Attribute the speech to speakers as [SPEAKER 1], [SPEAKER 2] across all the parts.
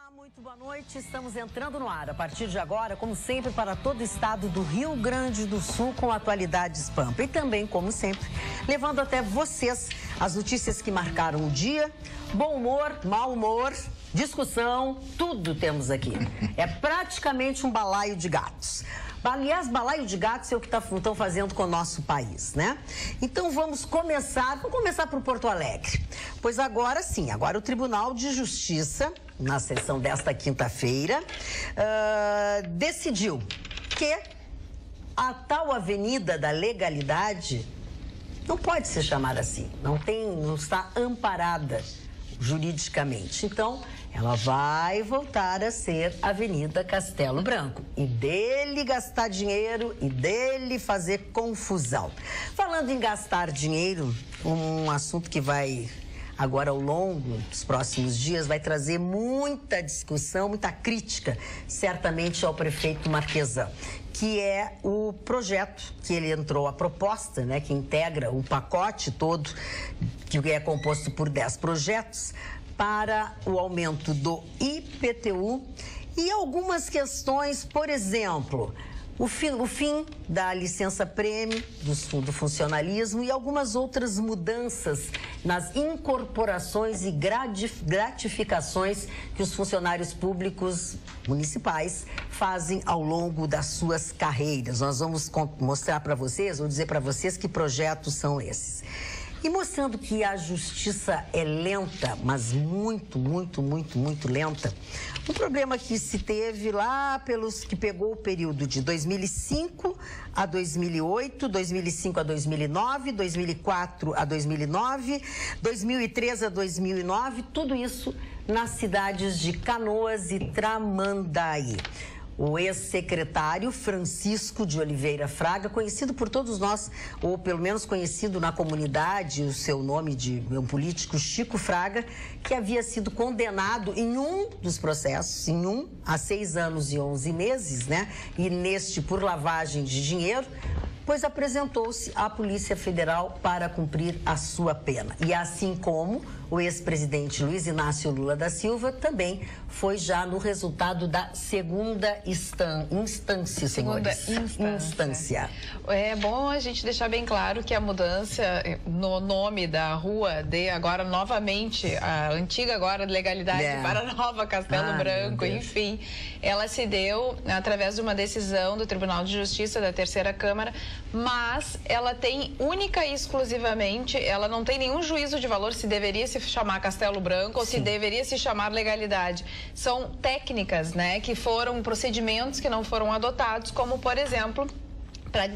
[SPEAKER 1] Olá, muito boa noite. Estamos entrando no ar a partir de agora, como sempre, para todo o estado do Rio Grande do Sul com atualidades Pampa. E também, como sempre, levando até vocês as notícias que marcaram o dia. Bom humor, mau humor, discussão, tudo temos aqui. É praticamente um balaio de gatos. Aliás, balaio de gatos é o que estão fazendo com o nosso país, né? Então vamos começar por Porto Alegre. Pois agora sim, agora o Tribunal de Justiça, na sessão desta quinta-feira, decidiu que a tal Avenida da Legalidade não pode se chamar assim, não está amparada juridicamente. Então, ela vai voltar a ser Avenida Castelo Branco. E dele gastar dinheiro e dele fazer confusão. Falando em gastar dinheiro, um assunto que vai, agora ao longo dos próximos dias, vai trazer muita discussão, muita crítica, certamente ao prefeito Marquesan, que é o projeto que ele entrou, a proposta, né, que integra o pacote todo, que é composto por 10 projetos, para o aumento do IPTU e algumas questões, por exemplo, o fim da licença-prêmio do funcionalismo e algumas outras mudanças nas incorporações e gratificações que os funcionários públicos municipais fazem ao longo das suas carreiras. Nós vamos mostrar para vocês, vou dizer para vocês que projetos são esses. E mostrando que a justiça é lenta, mas muito lenta. Um problema que se teve lá que pegou o período de 2005 a 2008, 2005 a 2009, 2004 a 2009, 2003 a 2009, tudo isso nas cidades de Canoas e Tramandaí. O ex-secretário Francisco de Oliveira Fraga, conhecido por todos nós, ou pelo menos conhecido na comunidade, o seu nome de um político, Chico Fraga, que havia sido condenado em um dos processos, a 6 anos e 11 meses, né? E neste por lavagem de dinheiro, pois apresentou-se à Polícia Federal para cumprir a sua pena. E assim como o ex-presidente Luiz Inácio Lula da Silva também foi já no resultado da segunda instância, senhores. Instância.
[SPEAKER 2] É bom a gente deixar bem claro que a mudança no nome da rua de agora novamente, a antiga agora Legalidade para a nova Castelo Branco, enfim, ela se deu através de uma decisão do Tribunal de Justiça da Terceira Câmara, mas ela tem única e exclusivamente, ela não tem nenhum juízo de valor se deveria se chamar Castelo Branco ou se deveria se chamar Legalidade. São técnicas, né, que foram procedimentos que não foram adotados, como, por exemplo, para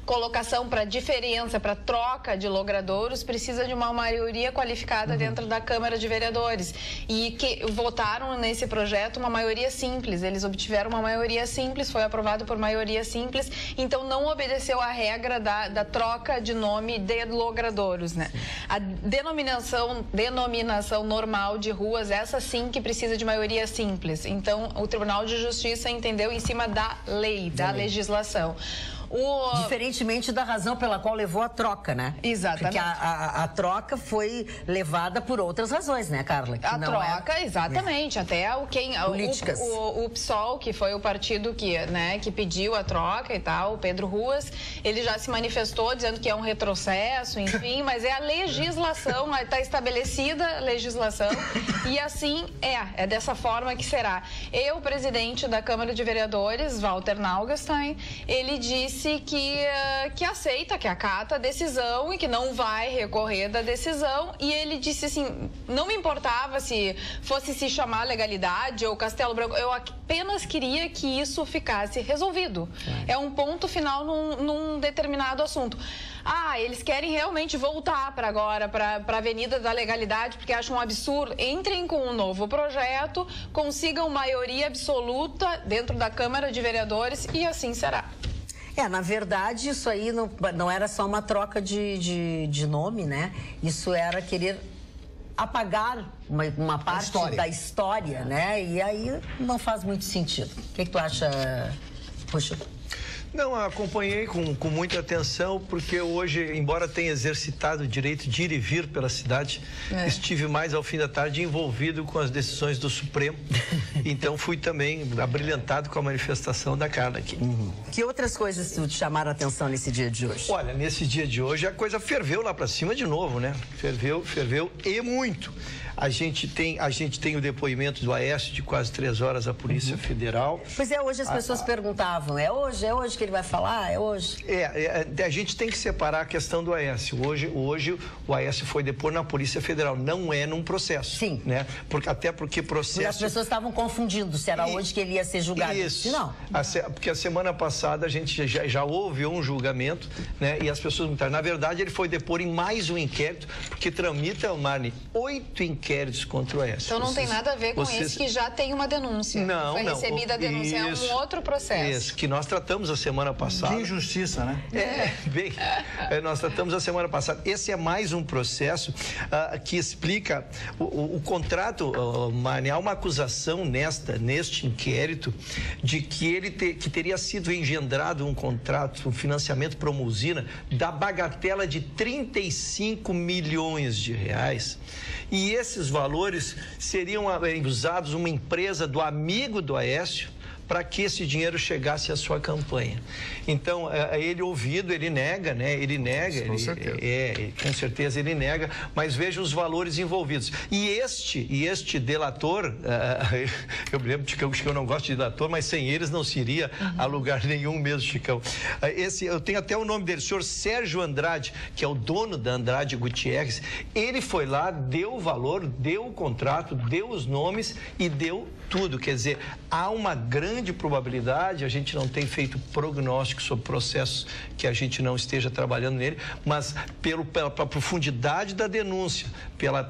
[SPEAKER 2] colocação, para diferença, para troca de logradouros, precisa de uma maioria qualificada dentro da Câmara de Vereadores. E que votaram nesse projeto uma maioria simples. Eles obtiveram uma maioria simples, foi aprovado por maioria simples, então não obedeceu à regra da troca de nome de logradouros, né? A denominação normal de ruas, essa sim que precisa de maioria simples. Então, o Tribunal de Justiça entendeu em cima da lei, da legislação.
[SPEAKER 1] Diferentemente da razão pela qual levou a troca, né?
[SPEAKER 2] Exatamente.
[SPEAKER 1] Porque a troca foi levada por outras razões, né, Carla?
[SPEAKER 2] A troca, exatamente. Até
[SPEAKER 1] políticas.
[SPEAKER 2] O PSOL, que foi o partido que pediu a troca e tal, o Pedro Ruas, ele já se manifestou dizendo que é um retrocesso, enfim, mas é a legislação, está estabelecida a legislação e assim é dessa forma que será. O presidente da Câmara de Vereadores, Walter Naugastein, ele disse que aceita, que acata a decisão e que não vai recorrer da decisão, e ele disse assim, não me importava se fosse se chamar Legalidade ou Castelo Branco, eu apenas queria que isso ficasse resolvido. É um ponto final num determinado assunto. Eles querem realmente voltar para a Avenida da Legalidade porque acham um absurdo. Entrem com um novo projeto, consigam maioria absoluta dentro da Câmara de Vereadores e assim será.
[SPEAKER 1] Na verdade, isso aí não era só uma troca de nome, né? Isso era querer apagar uma parte da história, né? E aí não faz muito sentido. O que tu acha, Puxa?
[SPEAKER 3] Não, acompanhei com muita atenção, porque hoje, embora tenha exercitado o direito de ir e vir pela cidade, estive mais ao fim da tarde envolvido com as decisões do Supremo. Então fui também abrilhantado com a manifestação da Carla aqui.
[SPEAKER 1] Que outras coisas te chamaram a atenção nesse dia de hoje?
[SPEAKER 3] Olha, nesse dia de hoje a coisa ferveu lá para cima de novo, né? Ferveu e muito. A gente tem o depoimento do Aécio de quase 3 horas da Polícia Federal.
[SPEAKER 1] Pois é, hoje as pessoas perguntavam, é hoje que ele vai falar? É hoje?
[SPEAKER 3] A gente tem que separar a questão do Aécio. Hoje o Aécio foi depor na Polícia Federal, não é num processo.
[SPEAKER 1] Sim.
[SPEAKER 3] Né? Até porque processo...
[SPEAKER 1] E as pessoas estavam confundindo se era hoje que ele ia ser julgado.
[SPEAKER 3] Isso.
[SPEAKER 1] Não.
[SPEAKER 3] Porque a semana passada a gente já houve um julgamento, né? E as pessoas perguntaram. Na verdade, ele foi depor em mais um inquérito, porque tramita, Marne, 8 inquéritos contra o Aécio.
[SPEAKER 2] Então não tem nada a ver com esse que já tem uma denúncia.
[SPEAKER 3] Não,
[SPEAKER 2] foi recebida a denúncia, é um outro processo.
[SPEAKER 3] Isso, que nós tratamos a semana passada.
[SPEAKER 4] De injustiça, né?
[SPEAKER 3] Nós tratamos a semana passada. Esse é mais um processo que explica o contrato, Marne, há uma acusação neste inquérito de que que teria sido engendrado um contrato, um financiamento para uma usina da bagatela de 35 milhões de reais. E esses valores seriam usados uma empresa do amigo do Aécio para que esse dinheiro chegasse à sua campanha. Então, ele ouvido, ele nega, né? Ele nega.
[SPEAKER 4] Com certeza.
[SPEAKER 3] Com certeza ele nega, mas veja os valores envolvidos. E este delator, eu me lembro, Chicão, que eu não gosto de delator, mas sem eles não se iria a lugar nenhum mesmo, Chicão. Eu tenho até o nome dele, o senhor Sérgio Andrade, que é o dono da Andrade Gutierrez. Ele foi lá, deu o valor, deu o contrato, deu os nomes e deu tudo. Quer dizer, há uma grande probabilidade, a gente não tem feito prognóstico sobre processos que a gente não esteja trabalhando nele, mas pela profundidade da denúncia, pela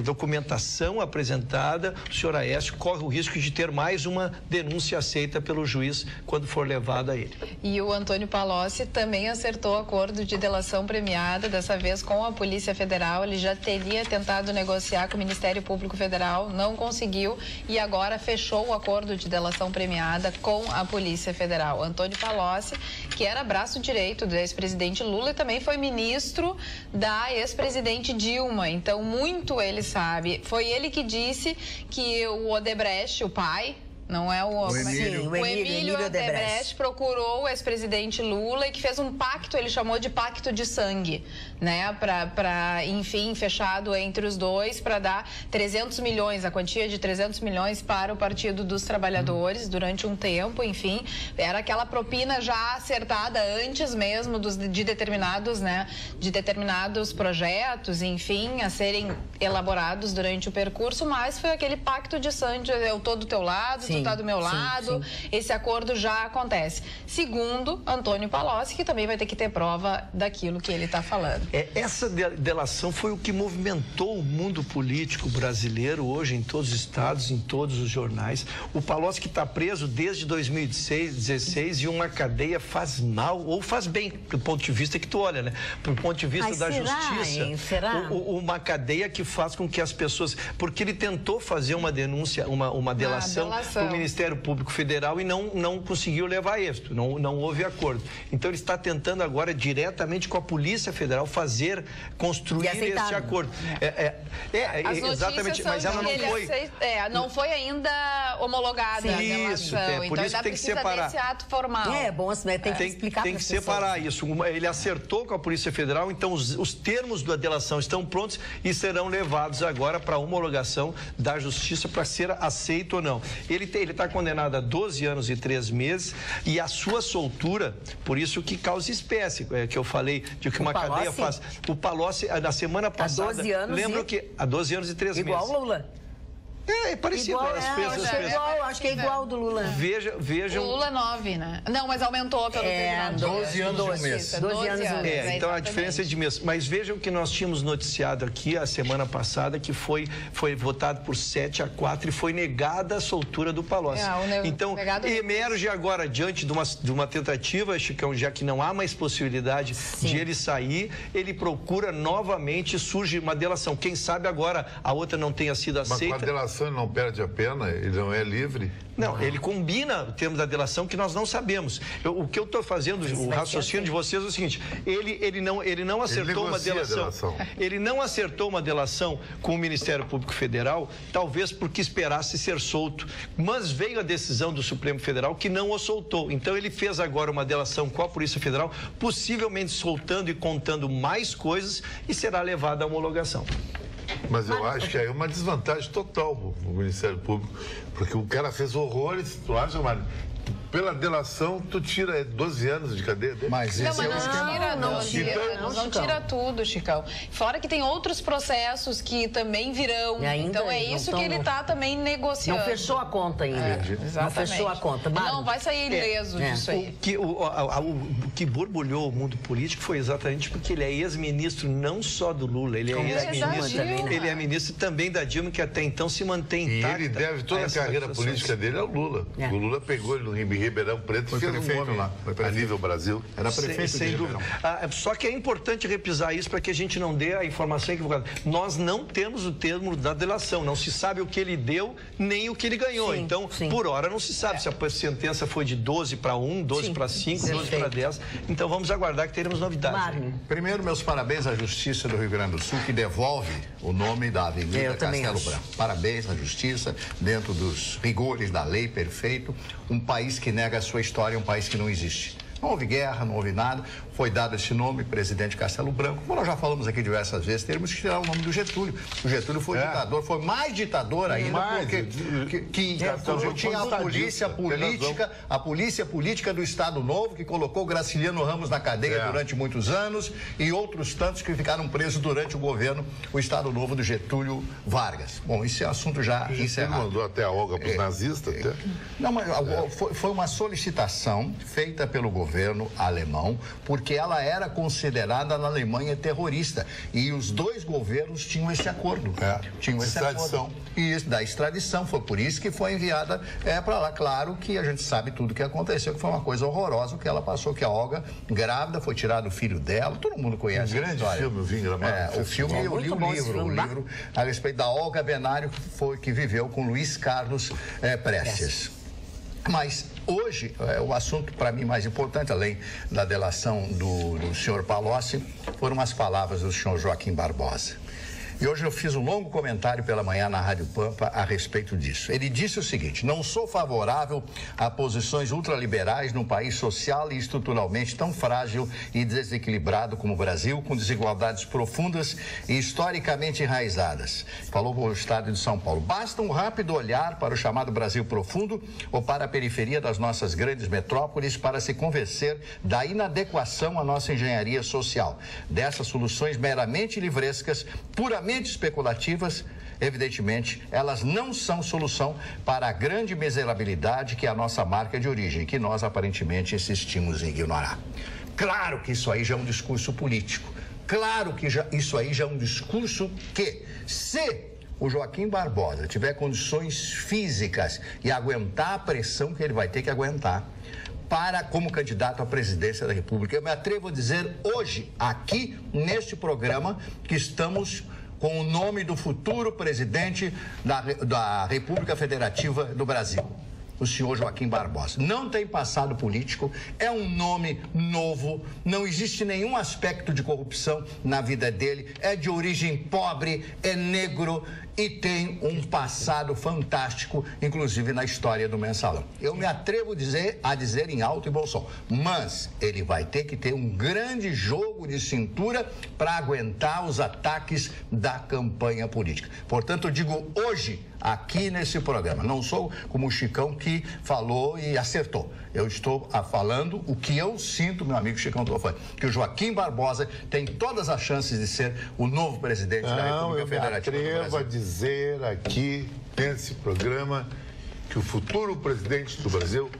[SPEAKER 3] documentação apresentada, o senhor Aécio corre o risco de ter mais uma denúncia aceita pelo juiz quando for levada a ele.
[SPEAKER 2] E o Antônio Palocci também acertou acordo de delação premiada, dessa vez com a Polícia Federal. Ele já teria tentado negociar com o Ministério Público Federal, não conseguiu e agora fechou o acordo de delação premiada com a Polícia Federal. Antônio Palocci, que era braço direito do ex-presidente Lula e também foi ministro da ex-presidente Dilma. Então, muito ele sabe. Foi ele que disse que o Odebrecht, o pai... Não é o Emílio Odebrecht procurou o ex-presidente Lula e que fez um pacto, ele chamou de pacto de sangue, né? Enfim, fechado entre os dois para dar 300 milhões, a quantia de 300 milhões para o Partido dos Trabalhadores durante um tempo, enfim. Era aquela propina já acertada antes mesmo de determinados projetos, enfim, a serem elaborados durante o percurso, mas foi aquele pacto de sangue, eu tô do teu lado, sim, tu tá do meu lado, sim. Esse acordo já acontece. Segundo Antônio Palocci, que também vai ter que ter prova daquilo que ele está falando.
[SPEAKER 3] Essa delação foi o que movimentou o mundo político brasileiro hoje em todos os estados, em todos os jornais. O Palocci que está preso desde 2016 e uma cadeia faz mal ou faz bem, do ponto de vista que tu olha, né? Do ponto de vista da justiça.
[SPEAKER 1] Hein? Será?
[SPEAKER 3] Uma cadeia que faz com que as pessoas... Porque ele tentou fazer uma denúncia, uma delação para o Ministério Público Federal e não conseguiu levar a êxito, não houve acordo. Então ele está tentando agora diretamente com a Polícia Federal construir esse acordo. Exatamente, mas ela não foi...
[SPEAKER 2] não foi ainda homologada a delação.
[SPEAKER 3] Por então isso tem que separar.
[SPEAKER 2] Desse ato formal.
[SPEAKER 1] É bom, tem que explicar.
[SPEAKER 3] Tem que separar isso. Ele acertou com a Polícia Federal, então os termos da delação estão prontos e serão levados agora para a homologação da Justiça para ser aceito ou não. Ele está condenado a 12 anos e 3 meses e a sua soltura, por isso que causa espécie, que eu falei de que uma cadeia faz. O Palocci, na semana passada,
[SPEAKER 1] há 12 anos
[SPEAKER 3] há 12 anos e 3 meses.
[SPEAKER 1] Igual Lula.
[SPEAKER 3] É parecido.
[SPEAKER 1] Acho que é igual do Lula.
[SPEAKER 3] Vejam.
[SPEAKER 2] O Lula 9, né? Não, mas aumentou pelo tribunal.
[SPEAKER 4] 12 anos e um mês.
[SPEAKER 1] 12 anos e um mês.
[SPEAKER 3] Então a diferença é de mês. Mas vejam que nós tínhamos noticiado aqui a semana passada que foi votado por 7-4 e foi negada a soltura do Palocci. Então emerge agora diante de uma tentativa, Chicão, já que não há mais possibilidade de ele sair, ele procura novamente, surge uma delação. Quem sabe agora a outra não tenha sido aceita.
[SPEAKER 5] delação ele não perde a pena, ele não é livre?
[SPEAKER 3] Não, ele combina o termo da delação que nós não sabemos. O que eu estou fazendo, o raciocínio de vocês é o seguinte: ele não acertou uma delação. Ele não acertou uma delação com o Ministério Público Federal, talvez porque esperasse ser solto. Mas veio a decisão do Supremo Federal que não o soltou. Então ele fez agora uma delação com a Polícia Federal, possivelmente soltando e contando mais coisas, e será levado à homologação.
[SPEAKER 5] Mas eu acho que aí é uma desvantagem total para o Ministério Público, porque o cara fez horrores, tu acha, Mário? Pela delação, tu tira 12 anos de cadeia dele.
[SPEAKER 4] Mas esse é o esquema.
[SPEAKER 2] Não tira tudo, Chicão. Fora que tem outros processos que também virão. Então é isso que ele está também negociando.
[SPEAKER 1] Não fechou a conta ainda. Não fechou a conta.
[SPEAKER 2] Não vai sair ileso disso aí.
[SPEAKER 3] O que borbulhou o mundo político foi exatamente porque ele é ex-ministro não só do Lula, ele é ex-ministro também, ele é ministro também da Dilma, que até então se mantém intacta.
[SPEAKER 5] E ele deve toda a carreira política dele ao Lula. O Lula pegou ele no Ribeirão Preto e fez um nome lá, a nível Brasil.
[SPEAKER 4] Era prefeito
[SPEAKER 3] sem dúvida. Só que é importante repisar isso para que a gente não dê a informação equivocada. Nós não temos o termo da delação, não se sabe o que ele deu, nem o que ele ganhou. Então, por hora não se sabe se a sentença foi de 12 para 1, 12 para 5, 12 para 10. Então vamos aguardar que teremos novidades.
[SPEAKER 4] Primeiro, meus parabéns à Justiça do Rio Grande do Sul, que devolve o nome da Avenida Castelo Branco. Parabéns à Justiça, dentro dos rigores da lei, perfeito. Um país que nega a sua história, um país que não existe. Não houve guerra, não houve nada. Foi dado esse nome, presidente Castelo Branco. Como nós já falamos aqui diversas vezes, teremos que tirar o nome do Getúlio. O Getúlio foi ditador, foi mais ditador ainda, porque tinha a polícia política do Estado Novo, que colocou Graciliano Ramos na cadeia durante muitos anos, e outros tantos que ficaram presos durante o governo, o Estado Novo do Getúlio Vargas. Bom, esse é assunto já encerrado.
[SPEAKER 5] Ele mandou até a olga para os nazistas?
[SPEAKER 4] Não, mas foi uma solicitação feita pelo governo alemão, porque ela era considerada na Alemanha terrorista. E os dois governos tinham esse acordo. Tinham esse acordo. E da extradição. Foi por isso que foi enviada para lá. Claro que a gente sabe tudo o que aconteceu, que foi uma coisa horrorosa o que ela passou, que a Olga, grávida, foi tirado o filho dela. Todo mundo conhece essa história.
[SPEAKER 5] Filme, eu vi gravado.
[SPEAKER 4] O filme, eu li o livro a respeito da Olga Benário, que viveu com Luiz Carlos Prestes. Mas hoje, o assunto para mim mais importante, além da delação do senhor Palocci, foram as palavras do senhor Joaquim Barbosa. E hoje eu fiz um longo comentário pela manhã na Rádio Pampa a respeito disso. Ele disse o seguinte: não sou favorável a posições ultraliberais num país social e estruturalmente tão frágil e desequilibrado como o Brasil, com desigualdades profundas e historicamente enraizadas. Falou o Estado de São Paulo. Basta um rápido olhar para o chamado Brasil profundo ou para a periferia das nossas grandes metrópoles para se convencer da inadequação à nossa engenharia social. Dessas soluções meramente livrescas, puramente especulativas, evidentemente, elas não são solução para a grande miserabilidade que é a nossa marca de origem, que nós aparentemente insistimos em ignorar. Claro que isso aí já é um discurso político. Claro que isso aí já é um discurso que, se o Joaquim Barbosa tiver condições físicas e aguentar a pressão que ele vai ter que aguentar, como candidato à presidência da República, eu me atrevo a dizer hoje, aqui neste programa, que estamos com o nome do futuro presidente da República Federativa do Brasil, o senhor Joaquim Barbosa. Não tem passado político, é um nome novo, não existe nenhum aspecto de corrupção na vida dele, é de origem pobre, é negro e tem um passado fantástico, inclusive na história do Mensalão. Eu me atrevo a dizer em alto e bom som, mas ele vai ter que ter um grande jogo de cintura para aguentar os ataques da campanha política. Portanto, eu digo hoje, aqui nesse programa, não sou como o Chicão que falou e acertou. Eu estou falando o que eu sinto, meu amigo Chicão Tofani, que o Joaquim Barbosa tem todas as chances de ser o novo presidente da República Federativa do Brasil.
[SPEAKER 5] Eu me atrevo a dizer aqui, nesse programa, que o futuro presidente do Brasil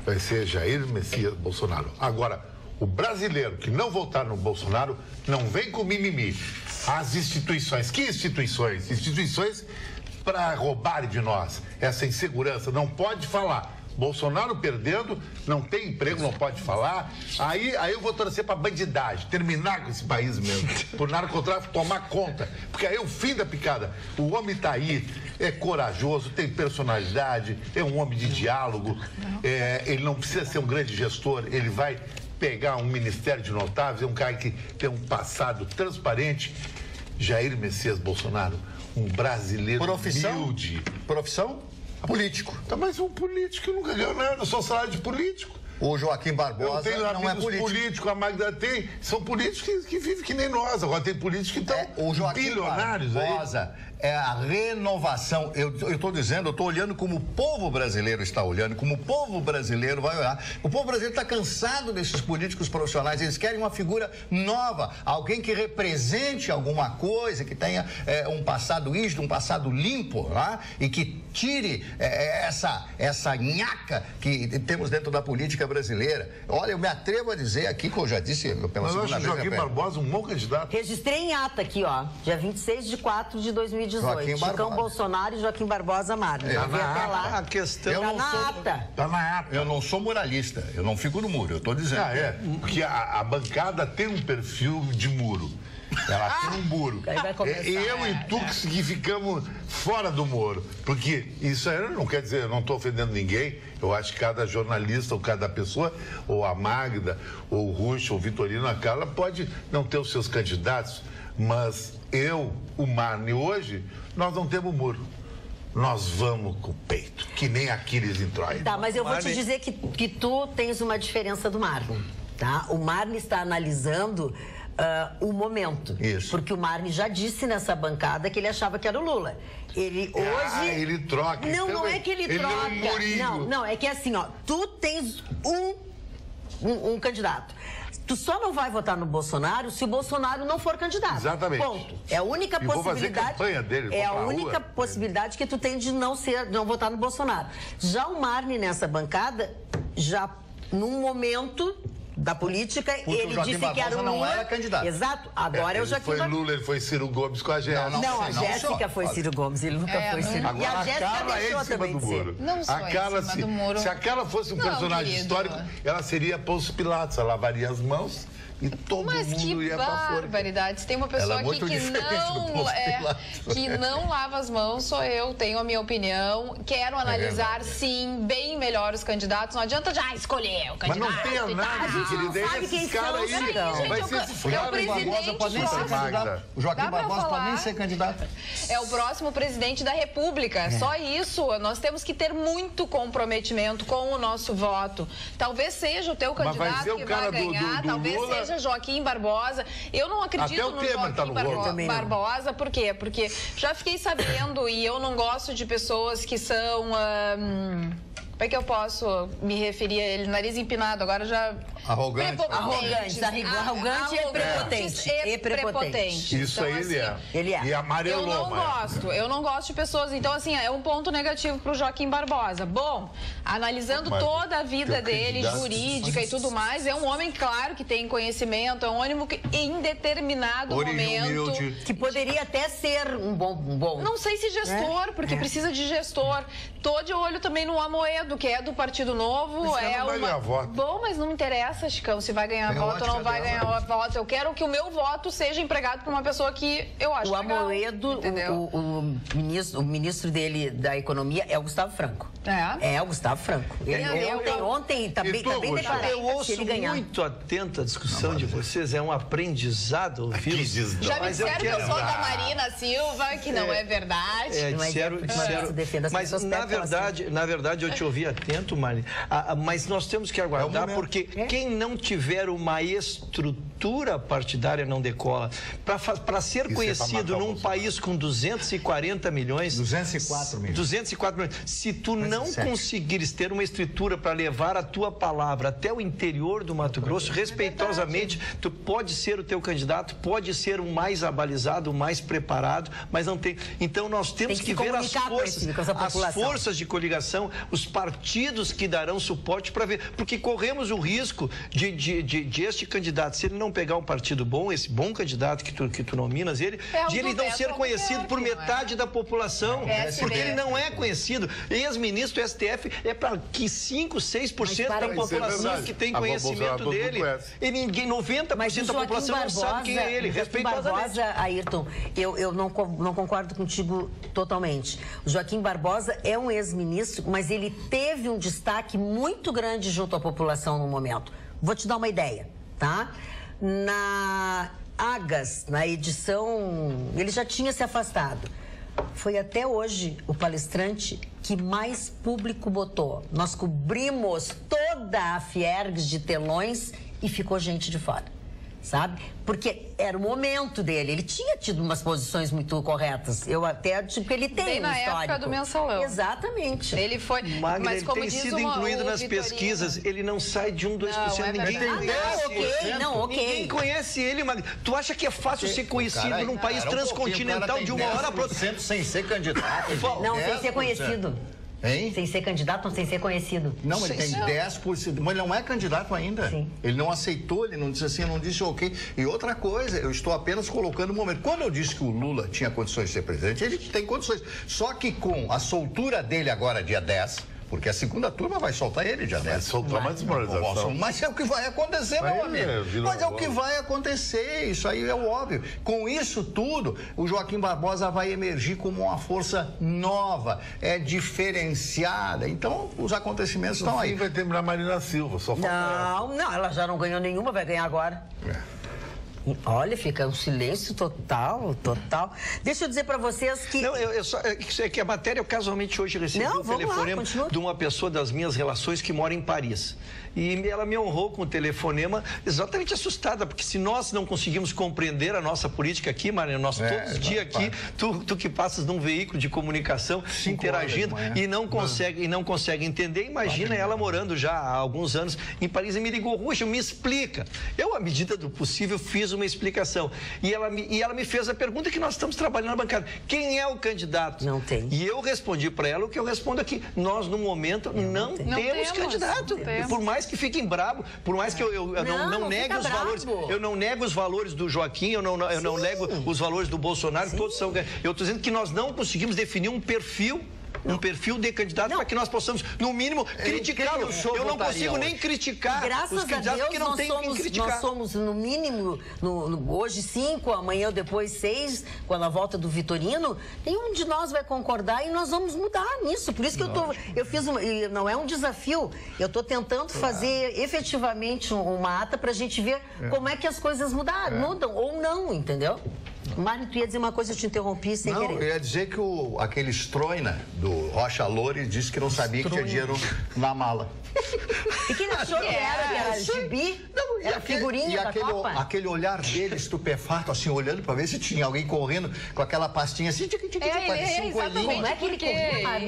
[SPEAKER 5] vai ser Jair Messias Bolsonaro. Agora, o brasileiro que não votar no Bolsonaro não vem com mimimi. As instituições, que instituições? Instituições para roubar de nós essa insegurança. Não pode falar. Bolsonaro perdendo, não tem emprego, não pode falar. Aí eu vou torcer para bandidagem, terminar com esse país mesmo. Por narcotráfico tomar conta. Porque aí é o fim da picada. O homem está aí, é corajoso, tem personalidade, é um homem de diálogo. Ele não precisa ser um grande gestor, ele vai pegar um ministério de notáveis, é um cara que tem um passado transparente. Jair Messias Bolsonaro, um brasileiro humilde.
[SPEAKER 4] Profissão? Político.
[SPEAKER 5] Tá, mas um político nunca ganhou nada, só salário de político.
[SPEAKER 4] O Joaquim Barbosa não é político.
[SPEAKER 5] A Magda tem, são políticos que vivem que nem nós. Agora tem políticos que estão bilionários
[SPEAKER 4] Barbosa,
[SPEAKER 5] aí.
[SPEAKER 4] É a renovação. Eu estou dizendo, eu estou olhando como o povo brasileiro está olhando, como o povo brasileiro vai olhar. O povo brasileiro está cansado desses políticos profissionais. Eles querem uma figura nova, alguém que represente alguma coisa, que tenha um passado rígido, um passado limpo, lá, e que tire essa nhaca que temos dentro da política brasileira. Olha, eu me atrevo a dizer aqui, que eu já disse pela segunda vez.
[SPEAKER 5] Eu acho Joaquim Barbosa um bom candidato.
[SPEAKER 1] Registrei em ata aqui, ó, dia 26/4/2018. Chicão Bolsonaro e Joaquim Barbosa Marne.
[SPEAKER 3] A questão
[SPEAKER 1] tá na ata.
[SPEAKER 5] Tá na ata.
[SPEAKER 4] Eu não sou moralista, eu não fico no muro, eu estou dizendo.
[SPEAKER 5] Porque a bancada tem um perfil de muro. Ela tem um muro. Eu e tu que ficamos fora do muro. Porque isso aí não quer dizer, eu não estou ofendendo ninguém. Eu acho que cada jornalista ou cada pessoa, ou a Magda, ou o Rucho, ou o Vitorino, a Carla, pode não ter os seus candidatos. Mas o Marne, hoje, nós não temos muro. Nós vamos com o peito, que nem Aquiles em Troia.
[SPEAKER 1] Tá, mas eu vou te dizer que tu tens uma diferença do Marne, tá? O Marne está analisando o momento.
[SPEAKER 4] Isso.
[SPEAKER 1] Porque o Marne já disse nessa bancada que ele achava que era o Lula. Ele hoje...
[SPEAKER 5] ele troca.
[SPEAKER 1] Não é que ele troca. Não, é que assim, ó, tu tens um candidato. Tu só não vai votar no Bolsonaro se o Bolsonaro não for candidato.
[SPEAKER 5] Exatamente.
[SPEAKER 1] Ponto. É a única possibilidade.
[SPEAKER 5] Vou fazer campanha dele,
[SPEAKER 1] é a única possibilidade que tu tem de não votar no Bolsonaro. Já o Marne nessa bancada, já num momento da política, ele disse que era o Lula.
[SPEAKER 4] Não era candidato.
[SPEAKER 1] Exato. Agora é o Joaquim
[SPEAKER 5] Barbosa. Foi Lula, ele foi Ciro Gomes com a Jéssica.
[SPEAKER 1] Não, a Jéssica foi Ciro Gomes, ele nunca foi Ciro.
[SPEAKER 5] Agora,
[SPEAKER 1] E a Jéssica deixou também
[SPEAKER 5] do muro.
[SPEAKER 2] Não só em cima do muro.
[SPEAKER 5] Se a Carla fosse um personagem histórico, ela seria Pôncio Pilatos, ela lavaria as mãos e todo mundo ia pra fora.
[SPEAKER 2] Mas que barbaridade. Se tem uma pessoa aqui que não lava as mãos, sou eu, tenho a minha opinião. Quero analisar, sim, bem melhor os candidatos. Não adianta já escolher o candidato.
[SPEAKER 5] Mas não tem análise, querida. É esses caras aí. Vai ser esses caras aí.
[SPEAKER 4] O Joaquim Barbosa pode nem ser candidato.
[SPEAKER 2] É o próximo presidente da República. Só isso. Nós temos que ter muito comprometimento com o nosso voto. Talvez seja o teu candidato que vai ganhar, talvez seja Joaquim Barbosa. Eu não acredito no Joaquim Barbosa. Por quê? Porque já fiquei sabendo e eu não gosto de pessoas que são... como é que eu posso me referir a ele? Nariz empinado, agora já...
[SPEAKER 4] Arrogante
[SPEAKER 1] e prepotente.
[SPEAKER 5] Isso aí ele é. E amarelou.
[SPEAKER 2] Eu não gosto de pessoas. Então, assim, é um ponto negativo pro Joaquim Barbosa. Bom, analisando toda a vida dele, jurídica e tudo mais, é um homem, claro, que tem conhecimento, é um homem que em determinado momento...
[SPEAKER 1] Que poderia até ser um bom...
[SPEAKER 2] Não sei se gestor, porque precisa de gestor. Tô de olho também no Amoedo, que é do Partido Novo.
[SPEAKER 5] Não vai ganhar voto.
[SPEAKER 2] Bom, mas não me interessa, Chicão, se vai ganhar voto ou não vai ganhar voto. Eu quero que o meu voto seja empregado por uma pessoa que eu acho legal.
[SPEAKER 1] O Amoedo, o ministro dele da Economia é o Gustavo Franco. É o Gustavo Franco. Ontem tá bem declarado.
[SPEAKER 3] Eu ouço muito atento a discussão de vocês, é um aprendizado ouvi-los.
[SPEAKER 2] Já me disseram que eu sou da Marina Silva, que não é verdade.
[SPEAKER 3] Mas na verdade eu te ouvi atento, Marina. Mas nós temos que aguardar, porque quem não tiver uma estrutura partidária não decola. Para ser conhecido num país com 240 milhões...
[SPEAKER 4] 204 milhões.
[SPEAKER 3] 204 milhões. Se tu não conseguires ter uma estrutura para levar a tua palavra até o interior do Mato Grosso, respeitosamente, tu pode ser o teu candidato, pode ser o mais abalizado, o mais preparado, mas não tem... Então nós temos que ver as forças de coligação, os partidos partidos que darão suporte para ver, porque corremos o risco de este candidato, se ele não pegar um partido bom, esse bom candidato que tu nominas ele, de ele não ser conhecido por metade da população, porque ele não é conhecido. Ex-ministro do STF é para que 5, 6% da população que tem conhecimento dele. E ninguém, 90% da população não sabe quem é ele, respeitosamente.
[SPEAKER 1] Ayrton, eu não concordo contigo totalmente. O Joaquim Barbosa é um ex-ministro, mas ele teve um destaque muito grande junto à população no momento. Vou te dar uma ideia, tá? Na Agas, na edição, ele já tinha se afastado. Foi até hoje o palestrante que mais público botou. Nós cobrimos toda a Fiergs de telões e ficou gente de fora, sabe? Porque era o momento dele. Ele tinha tido umas posições muito corretas. Eu até, tipo, ele tem
[SPEAKER 2] bem
[SPEAKER 1] um
[SPEAKER 2] na
[SPEAKER 1] histórico.
[SPEAKER 2] época do Mensalão.
[SPEAKER 1] Exatamente.
[SPEAKER 2] Ele foi...
[SPEAKER 3] Magda,
[SPEAKER 2] mas
[SPEAKER 3] ele
[SPEAKER 2] como
[SPEAKER 3] tem
[SPEAKER 2] diz
[SPEAKER 3] sido incluído nas pesquisas. Ele não sai de 1, 2%. Ninguém conhece. Ninguém conhece ele, Magda. Tu acha que é fácil ser conhecido num país transcontinental de uma hora para outra?
[SPEAKER 4] Sem ser candidato.
[SPEAKER 1] Não, sem ser conhecido.
[SPEAKER 4] Hein?
[SPEAKER 1] Sem ser candidato ou sem ser conhecido?
[SPEAKER 4] Não, ele tem 10%, mas ele não é candidato ainda.
[SPEAKER 1] Sim.
[SPEAKER 4] Ele não aceitou, ele não disse assim, não disse ok. E outra coisa, eu estou apenas colocando o momento. Quando eu disse que o Lula tinha condições de ser presidente, ele tem condições. Só que com a soltura dele agora, dia 10... Porque a segunda turma vai soltar ele dia 10.
[SPEAKER 5] Vai soltar uma desmoralização.
[SPEAKER 4] Mas é o que vai acontecer, meu amigo. Mas é o que vai acontecer, isso aí é o óbvio. Com isso tudo, o Joaquim Barbosa vai emergir como uma força nova, diferenciada. Então, os acontecimentos estão aí.
[SPEAKER 5] Vai terminar Marina Silva, só falta
[SPEAKER 1] Não, ela já não ganhou nenhuma, vai ganhar agora. Olha, fica um silêncio total. Deixa eu dizer para vocês que...
[SPEAKER 3] Não, é que a matéria, eu casualmente hoje recebi um telefonema de uma pessoa das minhas relações que mora em Paris. E ela me honrou com o telefonema exatamente assustada, porque se nós não conseguimos compreender a nossa política aqui, Mariana, nós todos os dias aqui, tu que passas num veículo de comunicação interagindo e não consegue entender, imagina ela morando já há alguns anos em Paris e me ligou, Ruxa, me explica. Eu, à medida do possível, fiz uma explicação. E ela me fez a pergunta que nós estamos trabalhando na bancada. Quem é o candidato?
[SPEAKER 1] Não tem.
[SPEAKER 3] E eu respondi para ela o que eu respondo aqui. Nós, no momento, não temos candidato. Por mais que fiquem bravos, por mais que eu não negue os valores. Eu não nego os valores do Joaquim, eu não nego os valores do Bolsonaro, todos são. Eu estou dizendo que nós não conseguimos definir um perfil de candidato para que nós possamos, no mínimo, criticá-lo. Eu não consigo nem criticar os candidatos porque não tem quem criticar.
[SPEAKER 1] Nós somos, no mínimo, hoje 5, amanhã depois 6, quando a volta do Vitorino, nenhum de nós vai concordar e nós vamos mudar nisso. Por isso que eu fiz não é um desafio, eu estou tentando fazer efetivamente uma ata para a gente ver como é que as coisas mudam ou não, entendeu? Mário, tu ia dizer uma coisa, eu te interrompi sem querer.
[SPEAKER 4] Não, eu ia dizer que aquele Stroina do Rocha Loures disse que não sabia que tinha dinheiro na mala.
[SPEAKER 1] E que ele achou que era gibi? Não, era figurinha da Copa?
[SPEAKER 4] Aquele olhar dele estupefato, assim, olhando pra ver se tinha alguém correndo com aquela pastinha assim, parecia um coelhinho.
[SPEAKER 1] Como é que ele corria?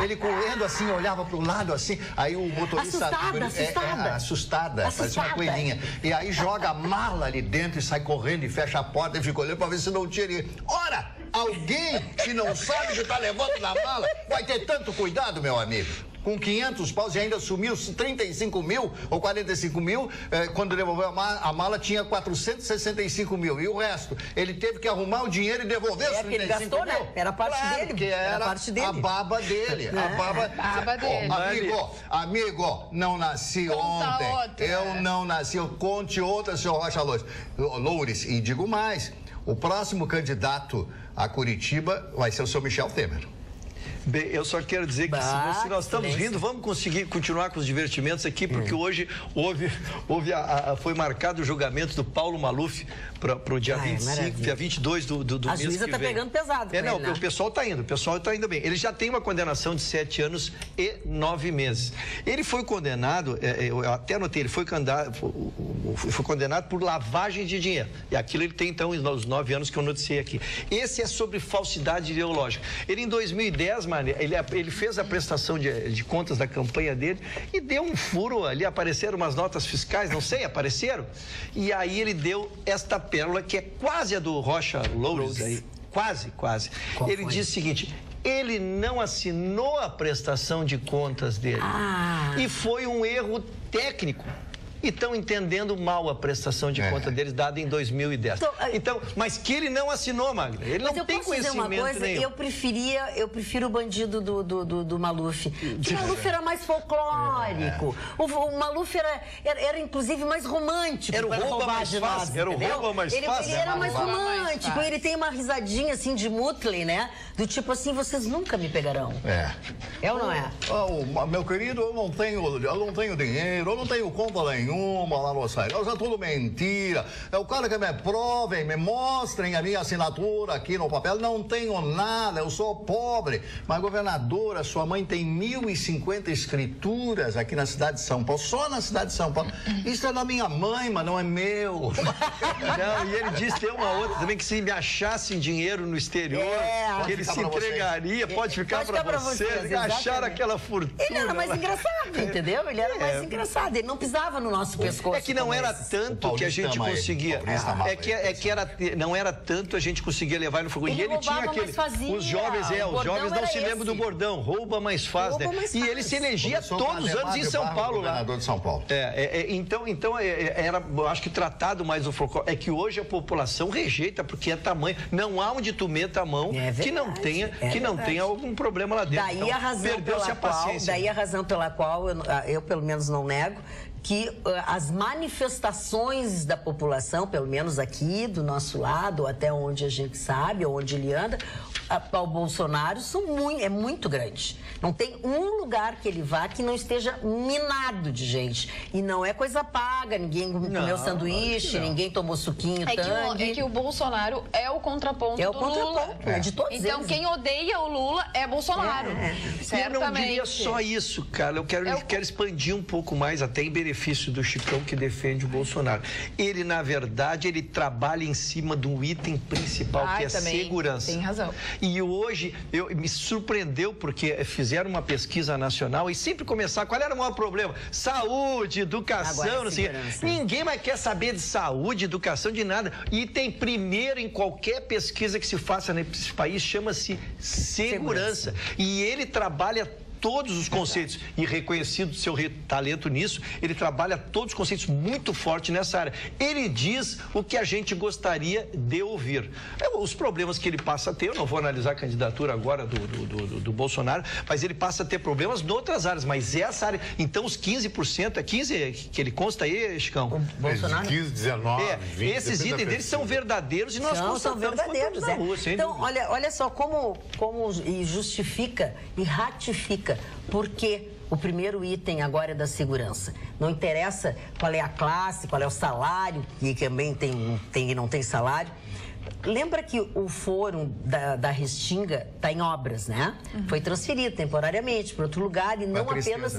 [SPEAKER 4] Ele correndo assim, olhava pro lado assim, aí o motorista... Assustada, parecia uma coelhinha. E aí joga a mala ali dentro e sai correndo e fecha a porta e fica olhando pra ver se não tinha ninguém. Ora, alguém que não sabe que tá levando na mala vai ter tanto cuidado, meu amigo. Com 500 paus e ainda sumiu 35 mil ou 45 mil, quando devolveu a mala tinha 465 mil. E o resto, ele teve que arrumar o dinheiro e devolver os 35
[SPEAKER 1] ele gastou,
[SPEAKER 4] mil.
[SPEAKER 1] Né? Era parte dele.
[SPEAKER 4] Que era parte dele. A baba dele. A baba dele. Amigo, não nasci ontem. Eu não nasci. Conte outra, senhor Rocha Loures. E digo mais, o próximo candidato a Curitiba vai ser o senhor Michel Temer.
[SPEAKER 3] Bem, eu só quero dizer que se nós estamos rindo, vamos conseguir continuar com os divertimentos aqui, porque hoje foi marcado o julgamento do Paulo Maluf para o dia 25, dia 22 do mês que vem.
[SPEAKER 1] A juíza está pegando pesado.
[SPEAKER 3] O pessoal está indo bem. Ele já tem uma condenação de 7 anos e 9 meses. Ele foi condenado, eu até anotei, ele foi condenado por lavagem de dinheiro. E aquilo ele tem, então, os 9 anos que eu noticiei aqui. Esse é sobre falsidade ideológica. Ele, em 2010, ele fez a prestação de contas da campanha dele e deu um furo ali, apareceram umas notas fiscais, não sei, apareceram. E aí ele deu esta pérola que é quase a do Rocha Loures aí. Quase. Ele diz o seguinte: Ele não assinou a prestação de contas dele. E foi um erro técnico. E estão entendendo mal a prestação de conta deles dada em 2010. Então, mas que ele não assinou, Magda. Ele não tem conhecimento nenhum.
[SPEAKER 1] Eu prefiro o bandido do Maluf. O Maluf era mais folclórico. O Maluf era inclusive mais romântico.
[SPEAKER 3] Era o roubo mais fácil. Era o roubo mais fácil.
[SPEAKER 1] Ele era mais romântico. Ele tem uma risadinha assim de Mutley, né? Do tipo assim, vocês nunca me pegarão. É ou não é?
[SPEAKER 4] Meu querido, eu não tenho dinheiro, eu não tenho conta nenhuma lá no site. Isso é tudo mentira. Eu quero que me provem, me mostrem a minha assinatura aqui no papel. Não tenho nada, eu sou pobre. Mas, governadora, sua mãe tem 1.050 escrituras aqui na cidade de São Paulo, só na cidade de São Paulo. Isso é da minha mãe, mas não é meu.
[SPEAKER 3] Não, e ele disse, tem uma outra também, que se me achassem dinheiro no exterior, que ele se entregaria, pode ficar para vocês. Acharam aquela fortuna.
[SPEAKER 1] Ele era mais engraçado, entendeu? Ele era mais engraçado. Ele não pisava no nosso pescoço.
[SPEAKER 3] É que não era tanto que a gente conseguia. Não era tanto a gente conseguia levar no fogo. E ele tinha aquele. Os jovens não se lembram do bordão. Rouba mais fácil, né? E ele se elegia todos os anos em São Paulo lá.
[SPEAKER 4] Governador de São Paulo.
[SPEAKER 3] Então era, acho que tratado mais o folclore. É que hoje a população rejeita porque é tamanho. Não há onde tu meta a mão que não tenha algum problema lá dentro.
[SPEAKER 1] Daí a razão pela qual eu pelo menos não nego que as manifestações da população, pelo menos aqui do nosso lado, até onde a gente sabe, onde ele anda, ao Bolsonaro é muito grande. Não tem um lugar que ele vá que não esteja minado de gente. E não é coisa paga, ninguém comeu sanduíche, ninguém tomou suquinho,
[SPEAKER 2] É que o Bolsonaro é o contraponto do Lula.
[SPEAKER 1] De todos eles.
[SPEAKER 2] Então quem odeia o Lula é Bolsonaro.
[SPEAKER 3] Eu não diria só isso, cara. Eu quero expandir um pouco mais, até em benefício do Chicão que defende o Bolsonaro. Ele, na verdade, ele trabalha em cima de um item principal, que é segurança.
[SPEAKER 2] Tem razão.
[SPEAKER 3] E hoje, me surpreendeu, porque fizeram uma pesquisa nacional e sempre começar, qual era o maior problema? Saúde, educação, não sei. Ninguém mais quer saber de saúde, educação, de nada. E tem primeiro em qualquer pesquisa que se faça nesse país, chama-se segurança. E ele trabalha todos os conceitos, e reconhecido seu talento nisso, ele trabalha todos os conceitos muito forte nessa área. Ele diz o que a gente gostaria de ouvir. Os problemas que ele passa a ter, eu não vou analisar a candidatura agora do Bolsonaro, mas ele passa a ter problemas em outras áreas, mas essa área, então os 15%, é 15% que ele consta aí, Chicão?
[SPEAKER 5] O Bolsonaro? 15, 19, 20.
[SPEAKER 3] Esses itens deles são verdadeiros e nós
[SPEAKER 1] são verdadeiros.
[SPEAKER 3] Na rua,
[SPEAKER 1] então, olha só como justifica e ratifica. Porque o primeiro item agora é da segurança. Não interessa qual é a classe, qual é o salário, que também tem e não tem salário. Lembra que o fórum da Restinga está em obras, né? Foi transferido temporariamente para outro lugar e não apenas...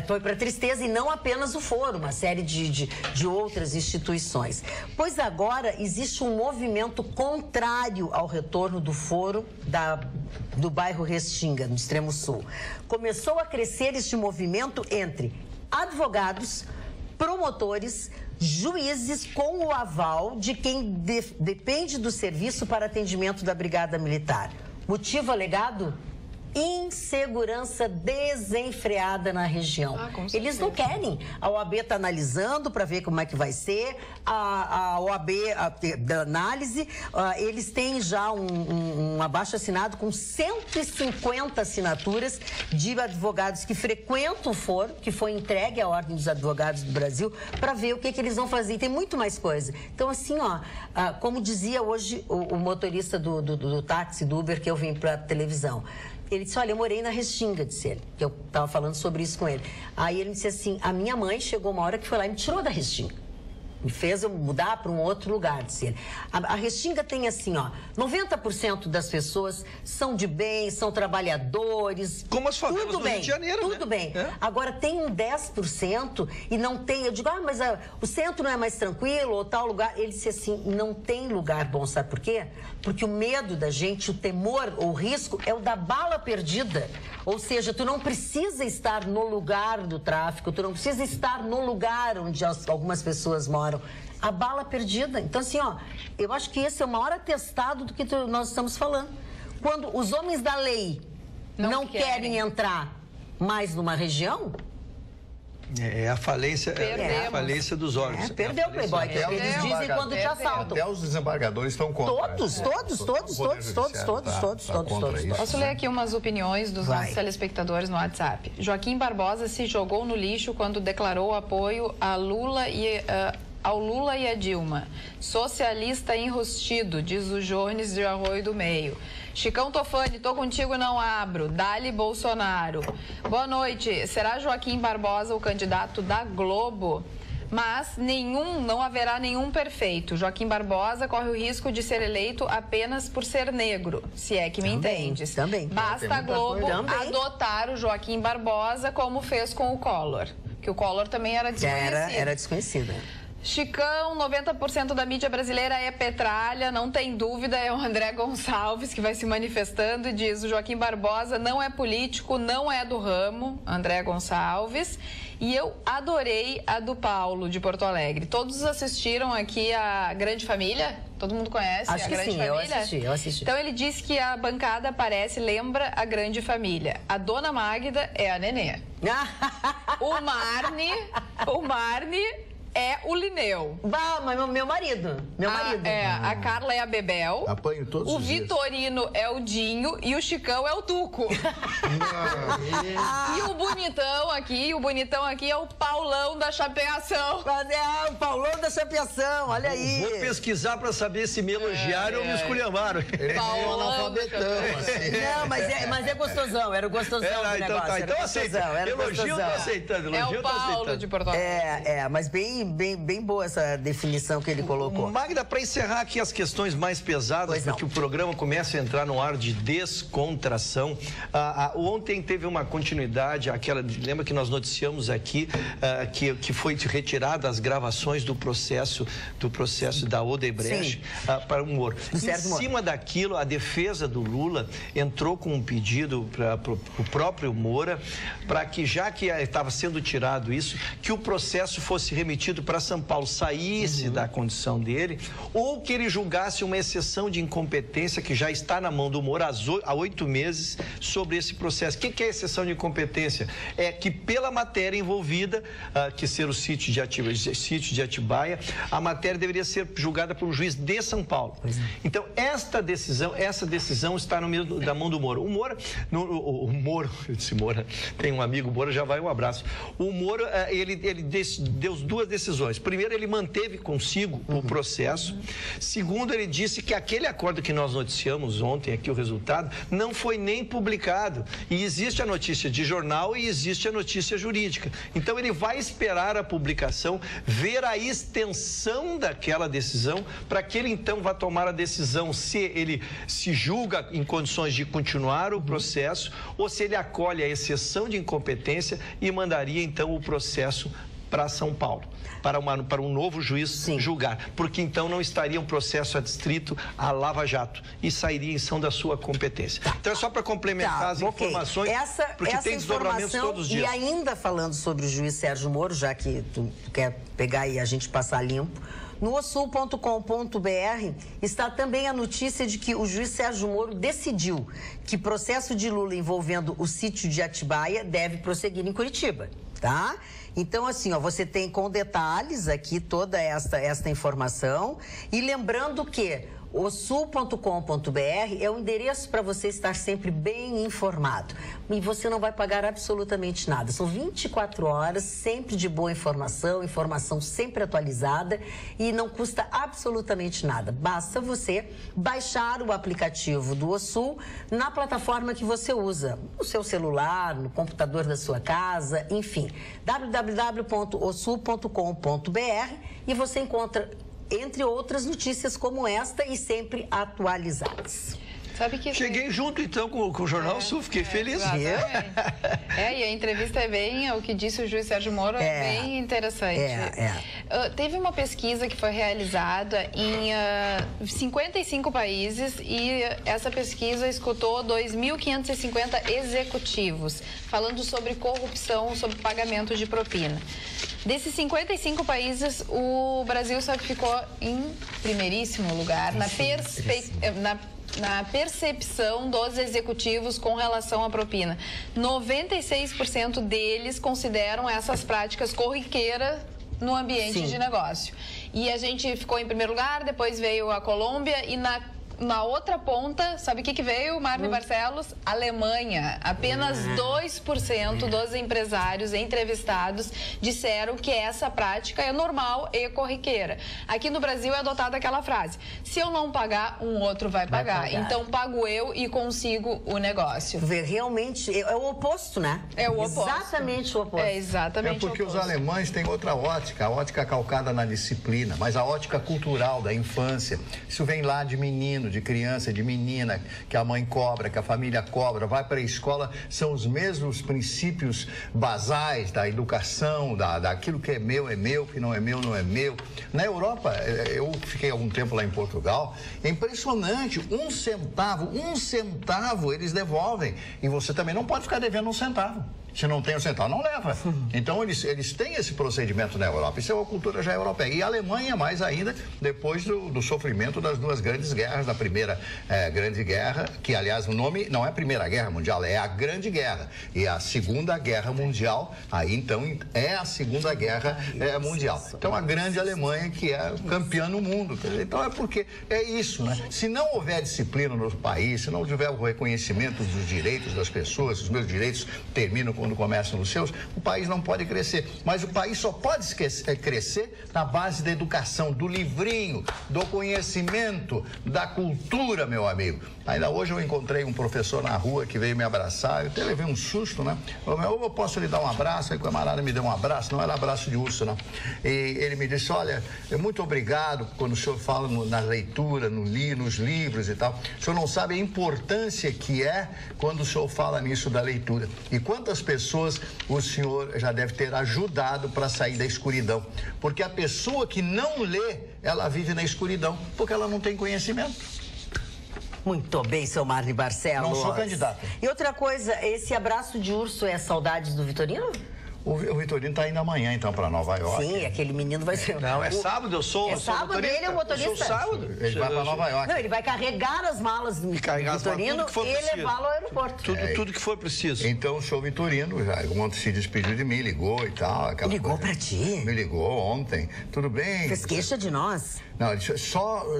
[SPEAKER 1] Foi para Tristeza e não apenas o fórum, uma série de outras instituições. Pois agora existe um movimento contrário ao retorno do fórum do bairro Restinga, no extremo sul. Começou a crescer este movimento entre advogados, promotores, juízes com o aval de quem depende do serviço para atendimento da Brigada Militar. Motivo alegado? Insegurança desenfreada na região. Eles não querem. A OAB está analisando para ver como é que vai ser. A OAB da análise, eles têm já um abaixo-assinado com 150 assinaturas de advogados que frequentam o fórum, que foi entregue à Ordem dos Advogados do Brasil, para ver o que eles vão fazer. E tem muito mais coisa. Então, assim, como dizia hoje o motorista do táxi, do Uber, que eu vim para a televisão, ele disse, olha, eu morei na Restinga, disse ele, que eu estava falando sobre isso com ele. Aí ele disse assim, a minha mãe chegou uma hora que foi lá e me tirou da Restinga. Me fez eu mudar para um outro lugar, disse ele. A Restinga tem assim, 90% das pessoas são de bem, são trabalhadores.
[SPEAKER 3] Como as favelas do Rio de Janeiro,
[SPEAKER 1] tudo bem. Agora tem um 10% e não tem... Eu digo, mas o centro não é mais tranquilo ou tal lugar? Ele disse assim, não tem lugar bom, sabe por quê? Porque o medo da gente, o temor, o risco é o da bala perdida. Ou seja, tu não precisa estar no lugar do tráfico, tu não precisa estar no lugar onde algumas pessoas moram. A bala perdida. Então, assim, eu acho que esse é o maior atestado do que nós estamos falando. quando os homens da lei não querem entrar mais numa região...
[SPEAKER 3] É a falência, a falência dos órgãos.
[SPEAKER 1] Perdeu o Playboy, que eles dizem quando te assaltam.
[SPEAKER 4] Até os desembargadores estão contra.
[SPEAKER 1] Todos.
[SPEAKER 2] Posso ler aqui umas opiniões dos nossos telespectadores no WhatsApp. Joaquim Barbosa se jogou no lixo quando declarou apoio a ao Lula e a Dilma. Socialista enrustido, diz o Jones de Arroio do Meio. Chicão Tofani, tô contigo, não abro. Dali Bolsonaro. Boa noite. Será Joaquim Barbosa o candidato da Globo? Mas não haverá nenhum perfeito. Joaquim Barbosa corre o risco de ser eleito apenas por ser negro, se é que me entendes.
[SPEAKER 1] Também.
[SPEAKER 2] Basta a Globo adotar o Joaquim Barbosa como fez com o Collor. Que o Collor também era desconhecido.
[SPEAKER 1] Era desconhecido.
[SPEAKER 2] Chicão, 90% da mídia brasileira é petralha, não tem dúvida, é o André Gonçalves que vai se manifestando e diz: o Joaquim Barbosa não é político, não é do ramo, André Gonçalves. E eu adorei a do Paulo, de Porto Alegre. Todos assistiram aqui a Grande Família? Todo mundo conhece
[SPEAKER 1] Acho
[SPEAKER 2] a
[SPEAKER 1] que
[SPEAKER 2] Grande
[SPEAKER 1] sim,
[SPEAKER 2] Família?
[SPEAKER 1] eu assisti.
[SPEAKER 2] Então ele disse que a bancada lembra a Grande Família. A Dona Magda é a Nenê. O Marne é o Lineu.
[SPEAKER 1] Mas meu marido.
[SPEAKER 2] A Carla é a Bebel.
[SPEAKER 4] Apanho todos os dias.
[SPEAKER 2] O Vitorino é o Dinho e o Chicão é o Tuco. E o bonitão aqui é o Paulão da Chapeação.
[SPEAKER 1] O Paulão da Chapeação, olha aí.
[SPEAKER 3] Vou pesquisar pra saber se me elogiaram ou me esculhambaram.
[SPEAKER 4] Ele é analfabetão, assim.
[SPEAKER 1] Não, mas é gostosão, era o gostosão do negócio.
[SPEAKER 3] Então aceita. Elogio eu tô aceitando.
[SPEAKER 2] É o Paulo de Porto Alegre.
[SPEAKER 1] Mas bem boa essa definição que ele colocou.
[SPEAKER 3] Magda, para encerrar aqui as questões mais pesadas, porque o programa começa a entrar no ar de descontração. Ontem teve uma continuidade, lembra que nós noticiamos aqui que foi retirada as gravações do processo da Odebrecht para o Moro. Em cima daquilo, a defesa do Lula entrou com um pedido para o próprio Moura, para que, já que estava sendo tirado isso, que o processo fosse remetido para São Paulo, saísse da condição dele, ou que ele julgasse uma exceção de incompetência que já está na mão do Moro há 8 meses sobre esse processo. O que é exceção de incompetência? É que pela matéria envolvida, que ser o sítio de Atibaia, a matéria deveria ser julgada por um juiz de São Paulo. Então, essa decisão está na mão do Moro. O Moro, tem um amigo Moro, já vai um abraço. O Moro, ele deu duas decisões. Primeiro, ele manteve consigo o processo. Segundo, ele disse que aquele acordo que nós noticiamos ontem, aqui o resultado, não foi nem publicado. E existe a notícia de jornal e existe a notícia jurídica. Então, ele vai esperar a publicação, ver a extensão daquela decisão, para que ele então vá tomar a decisão se ele se julga em condições de continuar o processo ou se ele acolhe a exceção de incompetência e mandaria então o processo para São Paulo, para um novo juiz julgar, porque então não estaria um processo adstrito à Lava Jato e sairia em ação da sua competência. Então é só para complementar as informações, porque tem desdobramentos todos os dias.
[SPEAKER 1] E ainda falando sobre o juiz Sérgio Moro, já que tu quer pegar e a gente passar limpo, no osul.com.br está também a notícia de que o juiz Sérgio Moro decidiu que processo de Lula envolvendo o sítio de Atibaia deve prosseguir em Curitiba, tá? Então, assim, você tem com detalhes aqui toda esta informação. E lembrando que o sul.com.br é o endereço para você estar sempre bem informado. E você não vai pagar absolutamente nada. São 24 horas, sempre de boa informação sempre atualizada e não custa absolutamente nada. Basta você baixar o aplicativo do OSul na plataforma que você usa, no seu celular, no computador da sua casa, enfim, www.osul.com.br e você encontra, entre outras, notícias como esta e sempre atualizadas.
[SPEAKER 2] Sabe que
[SPEAKER 3] cheguei junto, então, com o Jornal Sul, fiquei feliz.
[SPEAKER 2] E a entrevista é bem, o que disse o juiz Sérgio Moro é bem interessante. Teve uma pesquisa que foi realizada em 55 países e essa pesquisa escutou 2.550 executivos, falando sobre corrupção, sobre pagamento de propina. Desses 55 países, o Brasil só ficou em primeiríssimo lugar, na percepção dos executivos com relação à propina. 96% deles consideram essas práticas corriqueiras no ambiente de negócio. E a gente ficou em primeiro lugar, depois veio a Colômbia e na outra ponta, sabe o que veio, Marli Barcelos? Alemanha. Apenas 2% dos empresários entrevistados disseram que essa prática é normal e corriqueira. Aqui no Brasil é adotada aquela frase: se eu não pagar, um outro vai pagar. Então pago eu e consigo o negócio.
[SPEAKER 1] Realmente é o oposto, né?
[SPEAKER 2] É o oposto.
[SPEAKER 1] Exatamente o oposto.
[SPEAKER 2] É exatamente
[SPEAKER 4] porque
[SPEAKER 2] o oposto.
[SPEAKER 4] os alemães têm outra ótica, a ótica calcada na disciplina, mas a ótica cultural da infância. Isso vem lá de menino, de criança, de menina, que a mãe cobra, que a família cobra, vai para a escola, são os mesmos princípios basais da educação, daquilo que é meu, que não é meu, não é meu. Na Europa, eu fiquei algum tempo lá em Portugal, é impressionante, um centavo eles devolvem, e você também não pode ficar devendo um centavo. Se não tem o centavo, não leva. Então, eles têm esse procedimento na Europa. Isso é uma cultura já europeia. E a Alemanha, mais ainda, depois do sofrimento das duas grandes guerras, da primeira Grande Guerra, que, aliás, o nome não é a Primeira Guerra Mundial, é a Grande Guerra. E a Segunda Guerra Mundial, aí, então, é a Segunda Guerra Mundial. Então, a grande Alemanha, que é campeã no mundo. Então, é porque é isso, né? Se não houver disciplina no país, se não tiver o reconhecimento dos direitos das pessoas, os meus direitos terminam quando começam os seus, o país não pode crescer. Mas o país só pode crescer na base da educação, do livrinho, do conhecimento, da cultura, meu amigo. Ainda hoje eu encontrei um professor na rua que veio me abraçar, eu até levei um susto, né? Eu posso lhe dar um abraço? Aí o camarada me deu um abraço, não era abraço de urso, não. E ele me disse: olha, muito obrigado quando o senhor fala na leitura, nos livros e tal. O senhor não sabe a importância que é quando o senhor fala nisso da leitura. E quantas pessoas o senhor já deve ter ajudado para sair da escuridão. Porque a pessoa que não lê, ela vive na escuridão, porque ela não tem conhecimento.
[SPEAKER 1] Muito bem, seu Marli Barcelos.
[SPEAKER 4] Não sou candidato.
[SPEAKER 1] E outra coisa, esse abraço de urso é saudades do Vitorino?
[SPEAKER 4] O Vitorino está indo amanhã, então, para Nova York.
[SPEAKER 1] Sim, aquele menino vai ser...
[SPEAKER 3] Não, é sábado, eu sou
[SPEAKER 1] sábado,
[SPEAKER 3] motorista.
[SPEAKER 1] ele é o motorista.
[SPEAKER 3] Eu sou sábado.
[SPEAKER 4] Ele vai para Nova York.
[SPEAKER 1] Não, ele vai carregar as malas do Vitorino e levá-lo ao aeroporto.
[SPEAKER 3] Tudo que for preciso.
[SPEAKER 4] Então, o senhor Vitorino já ontem se despediu de mim, ligou e tal.
[SPEAKER 1] Ligou para ti?
[SPEAKER 4] Me ligou ontem. Tudo bem?
[SPEAKER 1] Fez queixa de nós?
[SPEAKER 4] Não,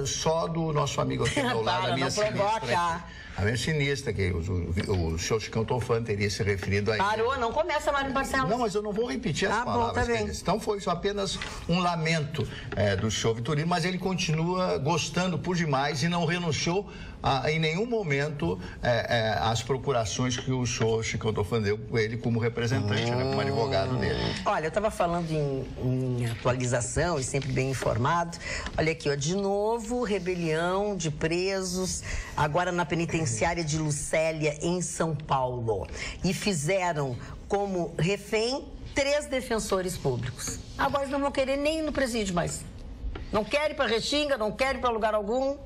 [SPEAKER 4] só do nosso amigo aqui ao lado da minha sinistra. A minha sinistra, que o senhor Chicão Tofan teria se referido a ele.
[SPEAKER 1] Parou, não começa, Marli Barcelos.
[SPEAKER 4] Não, mas eu não vou repetir as palavras que ele disse. Então foi isso apenas um lamento do senhor Vitorino, mas ele continua gostando por demais e não renunciou em nenhum momento às procurações que o senhor Chicão Tofan deu ele como representante, né, como advogado dele.
[SPEAKER 1] Olha, eu estava falando em atualização e sempre bem informado. Olha aqui, ó, de novo, rebelião de presos, agora na penitenciária de Lucélia, em São Paulo. E fizeram como refém 3 defensores públicos. Agora eles não vão querer nem ir no presídio mais. Não querem ir para Restinga, não querem ir para lugar algum.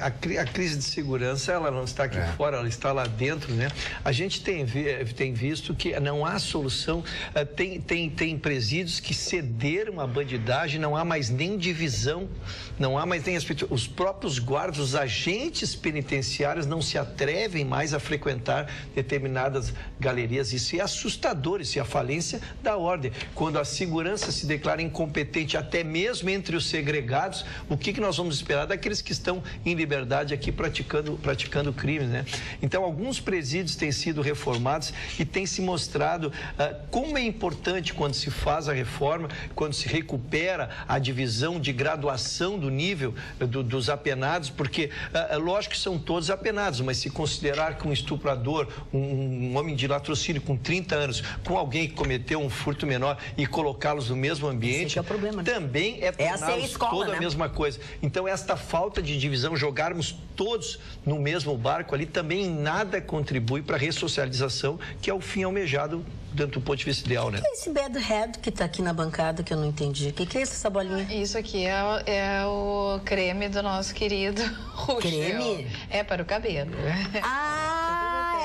[SPEAKER 3] A crise de segurança, ela não está aqui fora, ela está lá dentro, né? A gente tem visto que não há solução, tem presídios que cederam à bandidagem, não há mais nem divisão, não há mais nem os próprios guardas, os agentes penitenciários não se atrevem mais a frequentar determinadas galerias. Isso é assustador, isso é a falência da ordem. Quando a segurança se declara incompetente, até mesmo entre os segregados, o que nós vamos esperar daqueles que estão em liberdade aqui praticando crimes, né? Então, alguns presídios têm sido reformados e tem se mostrado como é importante quando se faz a reforma, quando se recupera a divisão de graduação do nível dos apenados, porque lógico que são todos apenados, mas se considerar que um estuprador, um homem de latrocínio com 30 anos, com alguém que cometeu um furto menor e colocá-los no mesmo ambiente,
[SPEAKER 1] é o problema, né?
[SPEAKER 3] Também é torná-los toda a mesma coisa. Então, esta falta de divisão, jogarmos todos no mesmo barco ali, também em nada contribui para a ressocialização, que é o fim almejado dentro do ponto de vista ideal, né?
[SPEAKER 1] O que é esse bad head que está aqui na bancada que eu não entendi? O que é essa bolinha?
[SPEAKER 2] Isso aqui é o creme do nosso querido Ruxel.
[SPEAKER 1] Creme?
[SPEAKER 2] É para o cabelo.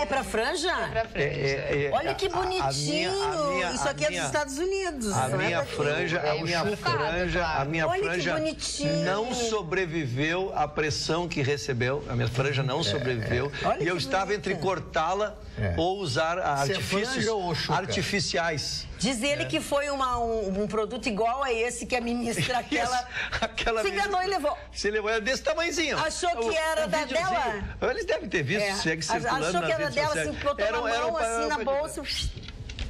[SPEAKER 1] é pra franja?
[SPEAKER 2] É pra franja.
[SPEAKER 1] Olha que bonitinho. Isso aqui é dos Estados Unidos.
[SPEAKER 3] A minha franja, não sobreviveu à pressão que recebeu. A minha franja não sobreviveu. E eu estava entre cortá-la ou usar artificiais.
[SPEAKER 1] Diz ele que foi um produto igual a esse que a ministra aquela se enganou e levou.
[SPEAKER 3] Se levou, era desse tamanhozinho.
[SPEAKER 1] Achou que era da dela?
[SPEAKER 3] Eles devem ter visto, segue circulando.
[SPEAKER 1] Achou que era dela, se botou na mão, assim, na bolsa.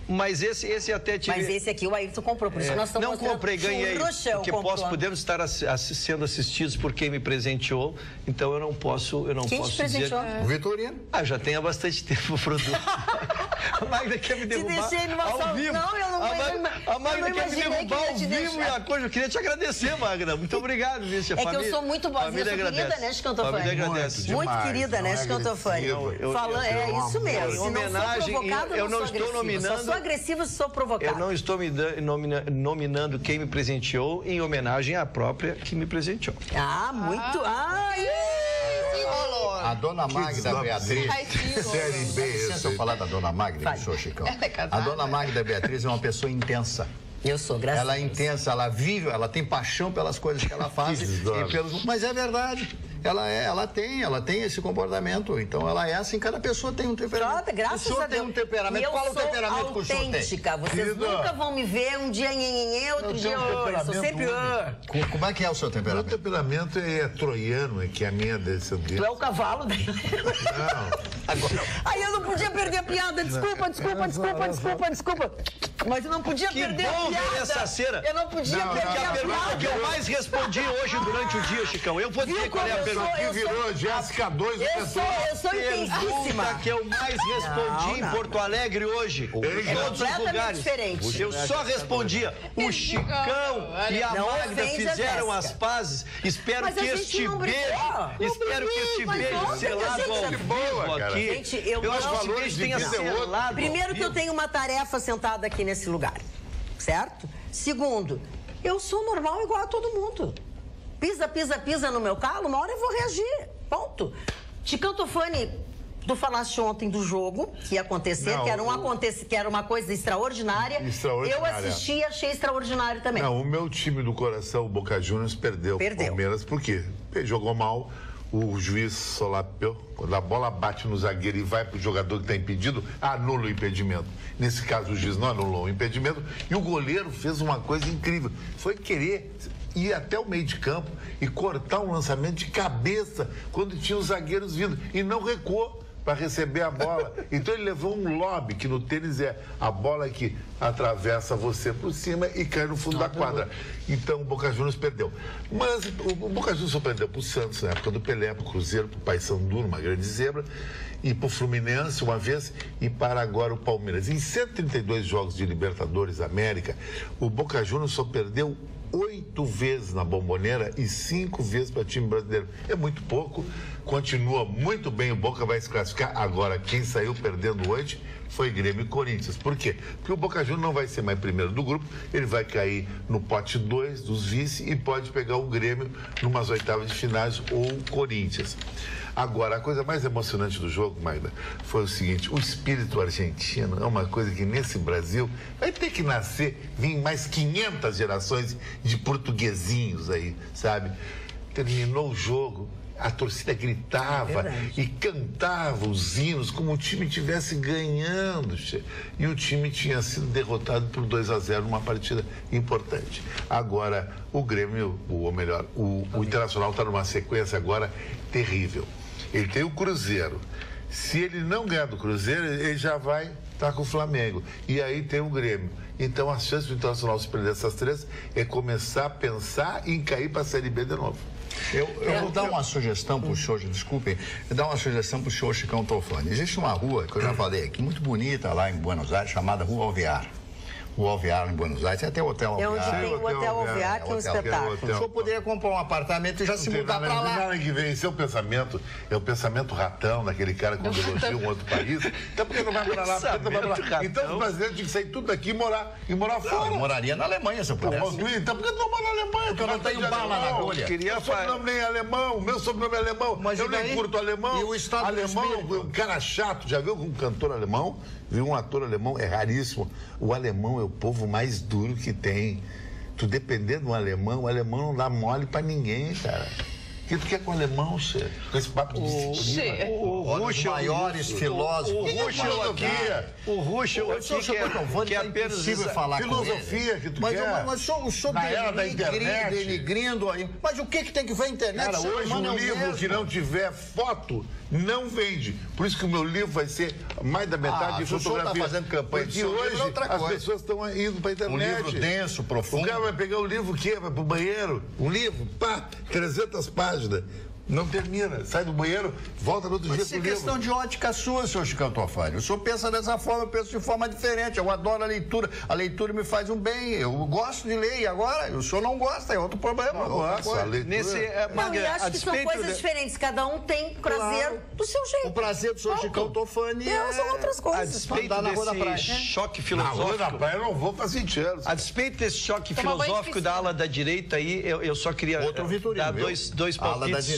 [SPEAKER 3] Mas esse até tive...
[SPEAKER 1] Mas esse aqui o Ayrton comprou, por isso que nós estamos
[SPEAKER 3] não comprei, ganhei, porque podemos estar sendo assistidos por quem me presenteou, então eu não posso
[SPEAKER 1] quem te presenteou?
[SPEAKER 4] O Vitorino.
[SPEAKER 3] Já tem há bastante tempo o produto. A Magda quer me derrubar ao vivo.
[SPEAKER 1] Não, eu não
[SPEAKER 3] A Magda quer me derrubar ao vivo e a coisa. Eu queria te agradecer, Magda. Muito obrigado, vice.
[SPEAKER 1] Que eu sou muito boazinha, sou querida, né, Scantofani?
[SPEAKER 3] Família agradece.
[SPEAKER 1] Muito querida, né, Scantofani? É isso mesmo.
[SPEAKER 3] Em homenagem, eu não estou nominando...
[SPEAKER 1] Sou agressiva, sou provocada.
[SPEAKER 3] Eu não estou nominando quem me presenteou em homenagem à própria que me presenteou.
[SPEAKER 1] Muito.
[SPEAKER 4] A dona Magda Beatriz, série B. Deixa eu falar da dona Magda, que sou Chicão. A dona Magda Beatriz é uma pessoa intensa.
[SPEAKER 1] Eu sou, graças a Deus.
[SPEAKER 4] Ela é intensa, ela vive, ela tem paixão pelas coisas que ela faz. Mas é verdade. Ela tem esse comportamento. Então, ela é assim, cada pessoa tem um temperamento.
[SPEAKER 1] Graças a Deus.
[SPEAKER 4] Tem um temperamento. Qual é o temperamento que o senhor tem?
[SPEAKER 1] Autêntica. Vocês nunca vão me ver um dia outro dia eu sou sempre
[SPEAKER 4] Como é que é o seu temperamento?
[SPEAKER 5] Meu temperamento é troiano, que é a minha descendência.
[SPEAKER 1] Tu é o cavalo dele.
[SPEAKER 5] Não.
[SPEAKER 1] Aí eu não podia perder a piada. Desculpa. Mas eu não podia perder a piada.
[SPEAKER 3] Essa cera.
[SPEAKER 1] Eu não podia perder a piada.
[SPEAKER 3] Pergunta que eu mais respondi hoje durante o dia, Chicão. Eu vou dizer qual é a pergunta.
[SPEAKER 5] Que virou Jéssica 2
[SPEAKER 1] eu sou intensíssima.
[SPEAKER 3] A que eu mais respondi em Porto Alegre hoje. Em todos os lugares.
[SPEAKER 1] Diferente.
[SPEAKER 3] Eu só respondia. O Chicão e a Magda fizeram as pazes. Espero que este beijo selado ao vivo aqui.
[SPEAKER 1] Gente, eu acho que esse beijo tenha selado. Primeiro que eu tenho uma tarefa sentada aqui nesse lugar. Certo? Segundo, eu sou normal igual a todo mundo. Pisa no meu calo, uma hora eu vou reagir. Ponto. Scantofani, tu falaste ontem do jogo que ia acontecer, que era uma coisa extraordinária. Eu assisti e achei extraordinário também.
[SPEAKER 5] Não, o meu time do coração, o Boca Juniors, perdeu. O Palmeiras, por quê? Ele jogou mal, o juiz solapeou. Quando a bola bate no zagueiro e vai para o jogador que está impedido, anula o impedimento. Nesse caso, o juiz não anulou o impedimento e o goleiro fez uma coisa incrível. Foi querer ir até o meio de campo e cortar um lançamento de cabeça quando tinha os zagueiros vindo e não recuou para receber a bola. Então ele levou um lob, que no tênis é a bola que atravessa você por cima e cai no fundo da quadra. Então o Boca Juniors perdeu. Mas o Boca Juniors só perdeu para o Santos na época do Pelé, para o Cruzeiro, para o Paysandu, uma grande zebra, e para o Fluminense uma vez e para agora o Palmeiras. Em 132 jogos de Libertadores América, o Boca Juniors só perdeu 8 vezes na Bombonera e 5 vezes para time brasileiro. É muito pouco, continua muito bem, o Boca vai se classificar. Agora, quem saiu perdendo hoje foi Grêmio e Corinthians. Por quê? Porque o Boca Juniors não vai ser mais primeiro do grupo, ele vai cair no pote 2 dos vice e pode pegar o Grêmio numas oitavas de finais ou o Corinthians. Agora, a coisa mais emocionante do jogo, Magda, foi o seguinte: o espírito argentino é uma coisa que nesse Brasil vai ter que vir mais 500 gerações de portuguesinhos aí, sabe? Terminou o jogo, a torcida gritava e cantava os hinos como o time estivesse ganhando. E o time tinha sido derrotado por 2-0 numa partida importante. Agora, o Grêmio, ou melhor, o Internacional está numa sequência agora terrível. Ele tem o Cruzeiro. Se ele não ganhar do Cruzeiro, ele já vai estar com o Flamengo. E aí tem o Grêmio. Então, a chance do Internacional se perder essas três é começar a pensar em cair para a Série B de novo.
[SPEAKER 4] Eu vou dar uma sugestão para o senhor, desculpem, vou dar uma sugestão para o senhor Scantofani. Existe uma rua, que eu já falei aqui, muito bonita lá em Buenos Aires, chamada Rua Alvear. o Alvear em Buenos Aires, até o Hotel
[SPEAKER 1] É
[SPEAKER 4] Alvear.
[SPEAKER 1] onde tem o Hotel Alvear, que é um espetáculo.
[SPEAKER 4] O senhor poderia comprar um apartamento e já se mudar para lá.
[SPEAKER 5] Nada que vem, esse é o pensamento ratão daquele cara quando elogia um outro país. Então por que não vai para lá? Então os brasileiros tinham que sair tudo daqui e morar fora.
[SPEAKER 4] Eu moraria na Alemanha, se eu pudesse.
[SPEAKER 5] Então por que não morar na Alemanha?
[SPEAKER 4] Porque eu não tenho bala na agulha.
[SPEAKER 5] Meu sobrenome nem é alemão, meu sobrenome é alemão.
[SPEAKER 4] Mas
[SPEAKER 5] eu nem curto alemão.
[SPEAKER 4] E o Estado
[SPEAKER 5] alemão, um cara chato. Já viu um cantor alemão? Viu um ator alemão? É raríssimo. O alemão é o povo mais duro que tem. Tu dependendo do alemão, o alemão não dá mole pra ninguém, cara. O que tu quer com o alemão, Che? Com esse papo de disciplina?
[SPEAKER 4] Um dos maiores filósofos.
[SPEAKER 3] O Ruschel aqui que é apenas
[SPEAKER 5] filosofia que tu quer.
[SPEAKER 4] Mas o senhor
[SPEAKER 5] na era da internet.
[SPEAKER 4] denigrindo aí. Mas o que tem que ver a internet?
[SPEAKER 5] Cara, hoje um livro que não tiver foto não vende. Por isso que o meu livro vai ser mais da metade de fotografia.
[SPEAKER 4] Está fazendo campanha
[SPEAKER 5] porque hoje as pessoas estão indo para a internet.
[SPEAKER 4] Um livro denso, profundo.
[SPEAKER 5] O cara vai pegar o livro o quê? Vai pro banheiro? Um livro, pá, 300 páginas. Não termina. Sai do banheiro, volta no outro dia pro livro.
[SPEAKER 4] Isso é questão de ótica sua, senhor Chicão Tofani. O senhor pensa dessa forma, eu penso de forma diferente. Eu adoro a leitura. A leitura me faz um bem. Eu gosto de ler. E agora, o senhor não gosta, é outro problema.
[SPEAKER 5] Nossa, a leitura...
[SPEAKER 1] Eu acho que são coisas diferentes. Cada um tem prazer do seu jeito.
[SPEAKER 4] O prazer do senhor Chicão Tofani
[SPEAKER 1] são outras coisas.
[SPEAKER 3] A despeito desse choque filosófico...
[SPEAKER 5] Na rua da praia eu não vou fazer sentido.
[SPEAKER 3] A despeito desse choque filosófico da ala da direita aí, eu só queria dar dois palpites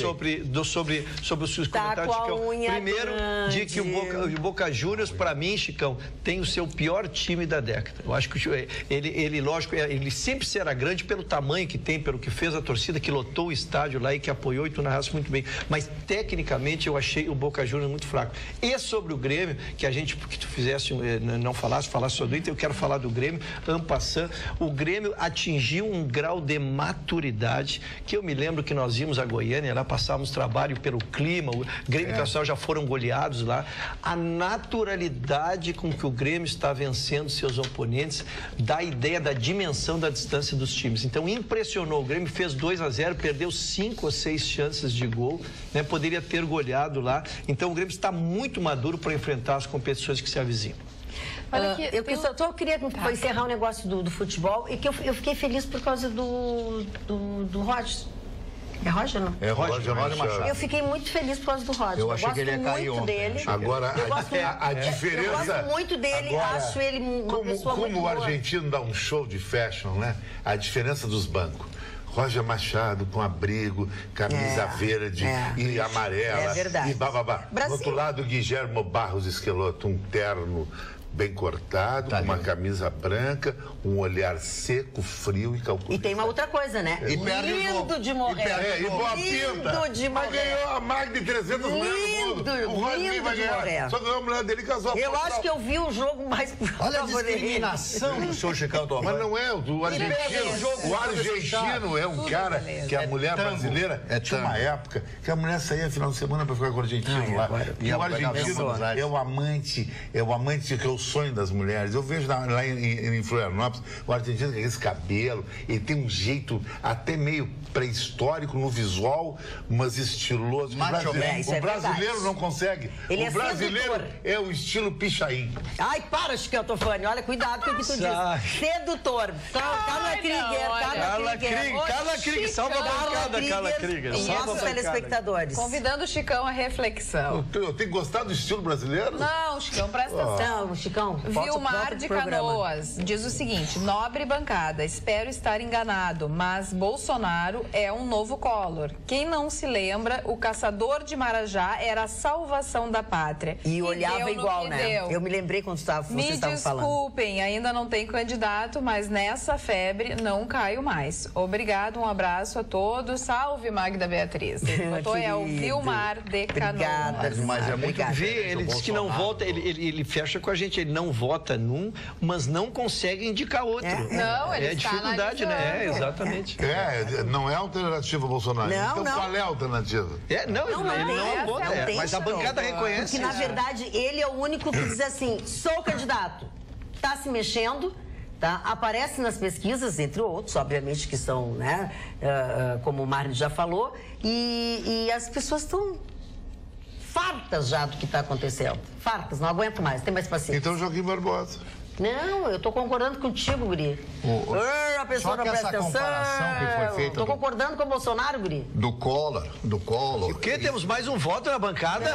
[SPEAKER 3] sobre os seus comentários, Chicão. Primeiro, de que o Boca Juniors, para mim, Chicão, tem o seu pior time da década. Eu acho que ele, lógico, ele sempre será grande pelo tamanho que tem, pelo que fez a torcida, que lotou o estádio lá e que apoiou, e tu narraste muito bem. Mas, tecnicamente, eu achei o Boca Juniors muito fraco. E sobre o Grêmio, que tu fizesse, não falasse sobre o Inter, eu quero falar do Grêmio, en passant. O Grêmio atingiu um grau de maturidade, que eu me lembro que nós íamos a Goiânia, lá passávamos trabalho pelo clima, o Grêmio e o Internacional já foram goleados lá. A naturalidade com que o Grêmio está vencendo seus oponentes dá a ideia da dimensão da distância dos times. Então, impressionou. O Grêmio fez 2-0, perdeu 5 ou 6 chances de gol, né? Poderia ter goleado lá. Então, o Grêmio está muito maduro para enfrentar as competições que se avizinham.
[SPEAKER 1] Eu queria encerrar o negócio do futebol e que eu fiquei feliz por causa do Roger. É Roger, não?
[SPEAKER 4] É Roger Machado.
[SPEAKER 1] Eu fiquei muito feliz por causa do Roger.
[SPEAKER 4] Eu achei que ele ia cair ontem.
[SPEAKER 1] Dele.
[SPEAKER 5] Agora, a diferença...
[SPEAKER 1] Eu gosto muito dele,
[SPEAKER 5] agora,
[SPEAKER 1] acho ele uma pessoa muito
[SPEAKER 5] Como o
[SPEAKER 1] boa.
[SPEAKER 5] argentino dá um show de fashion, né? A diferença dos bancos. Roger Machado com abrigo, camisa verde e amarela.
[SPEAKER 1] É verdade.
[SPEAKER 5] E bababá. Do outro lado, Guilherme Barros Esqueloto, um terno bem cortado, com uma camisa branca, um olhar seco, frio e calculado.
[SPEAKER 1] E tem uma outra coisa, né? Lindo de morrer.
[SPEAKER 5] E boa pinta.
[SPEAKER 1] Lindo de morrer.
[SPEAKER 5] Ganhou a Magda de 300 mulheres no mundo. O Rodrigo vai ganhar. Só ganhou a mulher dele e casou.
[SPEAKER 1] Eu acho que eu vi o jogo mais...
[SPEAKER 4] Olha a discriminação do senhor Chicão Tofani.
[SPEAKER 5] Mas não é, o argentino. O argentino é um cara que a mulher brasileira tinha uma época que a mulher saía no final de semana para ficar com o argentino lá. E o argentino é o amante que eu sonho das mulheres. Eu vejo lá em Florianópolis, o argentino com esse cabelo, ele tem um jeito até meio pré-histórico no visual, mas estiloso. O brasileiro não consegue.
[SPEAKER 1] Ele
[SPEAKER 5] o brasileiro é o estilo pichain.
[SPEAKER 1] Ai, para, Chicão Tofani. Olha, cuidado com o que tu diz. Sedutor. Carla Krieger.
[SPEAKER 3] Salva a bancada, Carla Krieger.
[SPEAKER 1] E nossos telespectadores.
[SPEAKER 2] Convidando o Chicão à reflexão.
[SPEAKER 5] Eu tenho que gostar do estilo brasileiro?
[SPEAKER 2] Não, Chicão, presta atenção.
[SPEAKER 1] Não, Chicão.
[SPEAKER 2] Vilmar de Canoas diz o seguinte: nobre bancada, espero estar enganado, mas Bolsonaro é um novo Collor. Quem não se lembra, o caçador de Marajá era a salvação da pátria.
[SPEAKER 1] E olhava igual, né?
[SPEAKER 2] Deu.
[SPEAKER 1] Eu me lembrei quando vocês estavam falando.
[SPEAKER 2] Me desculpem, ainda não tem candidato, mas nessa febre não caio mais. Obrigado, um abraço a todos. Salve, Magda Beatriz. É o Vilmar de Canoas.
[SPEAKER 1] Obrigada,
[SPEAKER 4] mas é muito
[SPEAKER 3] ele disse que não vota, ele fecha com a gente, ele não vota num, mas não consegue indicar outro.
[SPEAKER 2] Não, ele
[SPEAKER 3] é dificuldade, né? Exatamente.
[SPEAKER 5] Não é alternativa Bolsonaro. Então qual é a alternativa?
[SPEAKER 3] Ele não vota, mas a bancada reconhece.
[SPEAKER 1] Porque, na verdade, ele é o único que diz assim, sou candidato. Está se mexendo, tá? Aparece nas pesquisas, entre outros, obviamente, que são, né, como o Mário já falou, e as pessoas estão fartas já do que está acontecendo. Fartas, não aguento mais, tem mais paciência.
[SPEAKER 5] Então, Joaquim Barbosa.
[SPEAKER 1] Não, eu tô concordando contigo, guri. A pessoa não presta atenção.
[SPEAKER 4] Que foi feita
[SPEAKER 1] tô concordando com o Bolsonaro, guri.
[SPEAKER 4] Do Collor.
[SPEAKER 3] O quê? Temos mais um voto na bancada?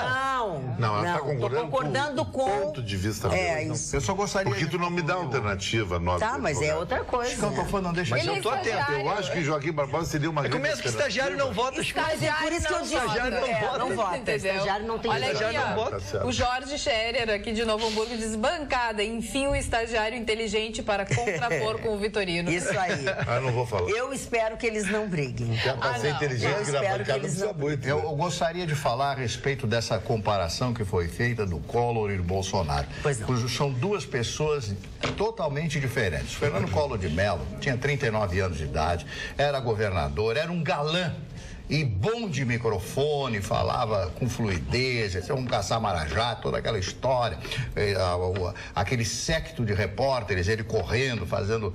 [SPEAKER 5] Não, ela está concordando,
[SPEAKER 1] tô concordando com o
[SPEAKER 5] ponto de vista dele.
[SPEAKER 1] Isso.
[SPEAKER 4] Eu só gostaria
[SPEAKER 5] Porque tu não me dá alternativa nova.
[SPEAKER 1] Tá, mas é outra coisa.
[SPEAKER 4] Chico, tô falando, não deixa
[SPEAKER 3] Mas eu tô atento.
[SPEAKER 5] Eu acho que Joaquim Barbosa seria uma grande
[SPEAKER 3] Começa que estagiário não vota, Chico.
[SPEAKER 1] Por isso que eu disse.
[SPEAKER 2] Estagiário
[SPEAKER 1] Não vota.
[SPEAKER 2] Entendeu?
[SPEAKER 1] Estagiário não tem
[SPEAKER 2] Olha
[SPEAKER 1] estagiário
[SPEAKER 2] aqui,
[SPEAKER 1] não
[SPEAKER 2] ó,
[SPEAKER 1] vota.
[SPEAKER 2] o Jorge Scherer, aqui de Novo Hamburgo, diz: bancada, enfim, o estagiário inteligente para contrapor com o Vitorino.
[SPEAKER 1] Isso aí.
[SPEAKER 5] Não vou falar.
[SPEAKER 1] Eu espero que eles não briguem.
[SPEAKER 5] Já para ser inteligente na bancada precisa muito.
[SPEAKER 4] Eu gostaria de falar a respeito dessa comparação que foi feita do Collor e do Bolsonaro.
[SPEAKER 1] Pois não.
[SPEAKER 4] São duas pessoas totalmente diferentes. Fernando Collor de Mello tinha 39 anos de idade, era governador, era um galã e bom de microfone, falava com fluidez, um caçamarajá, toda aquela história, aquele séquito de repórteres, ele correndo, fazendo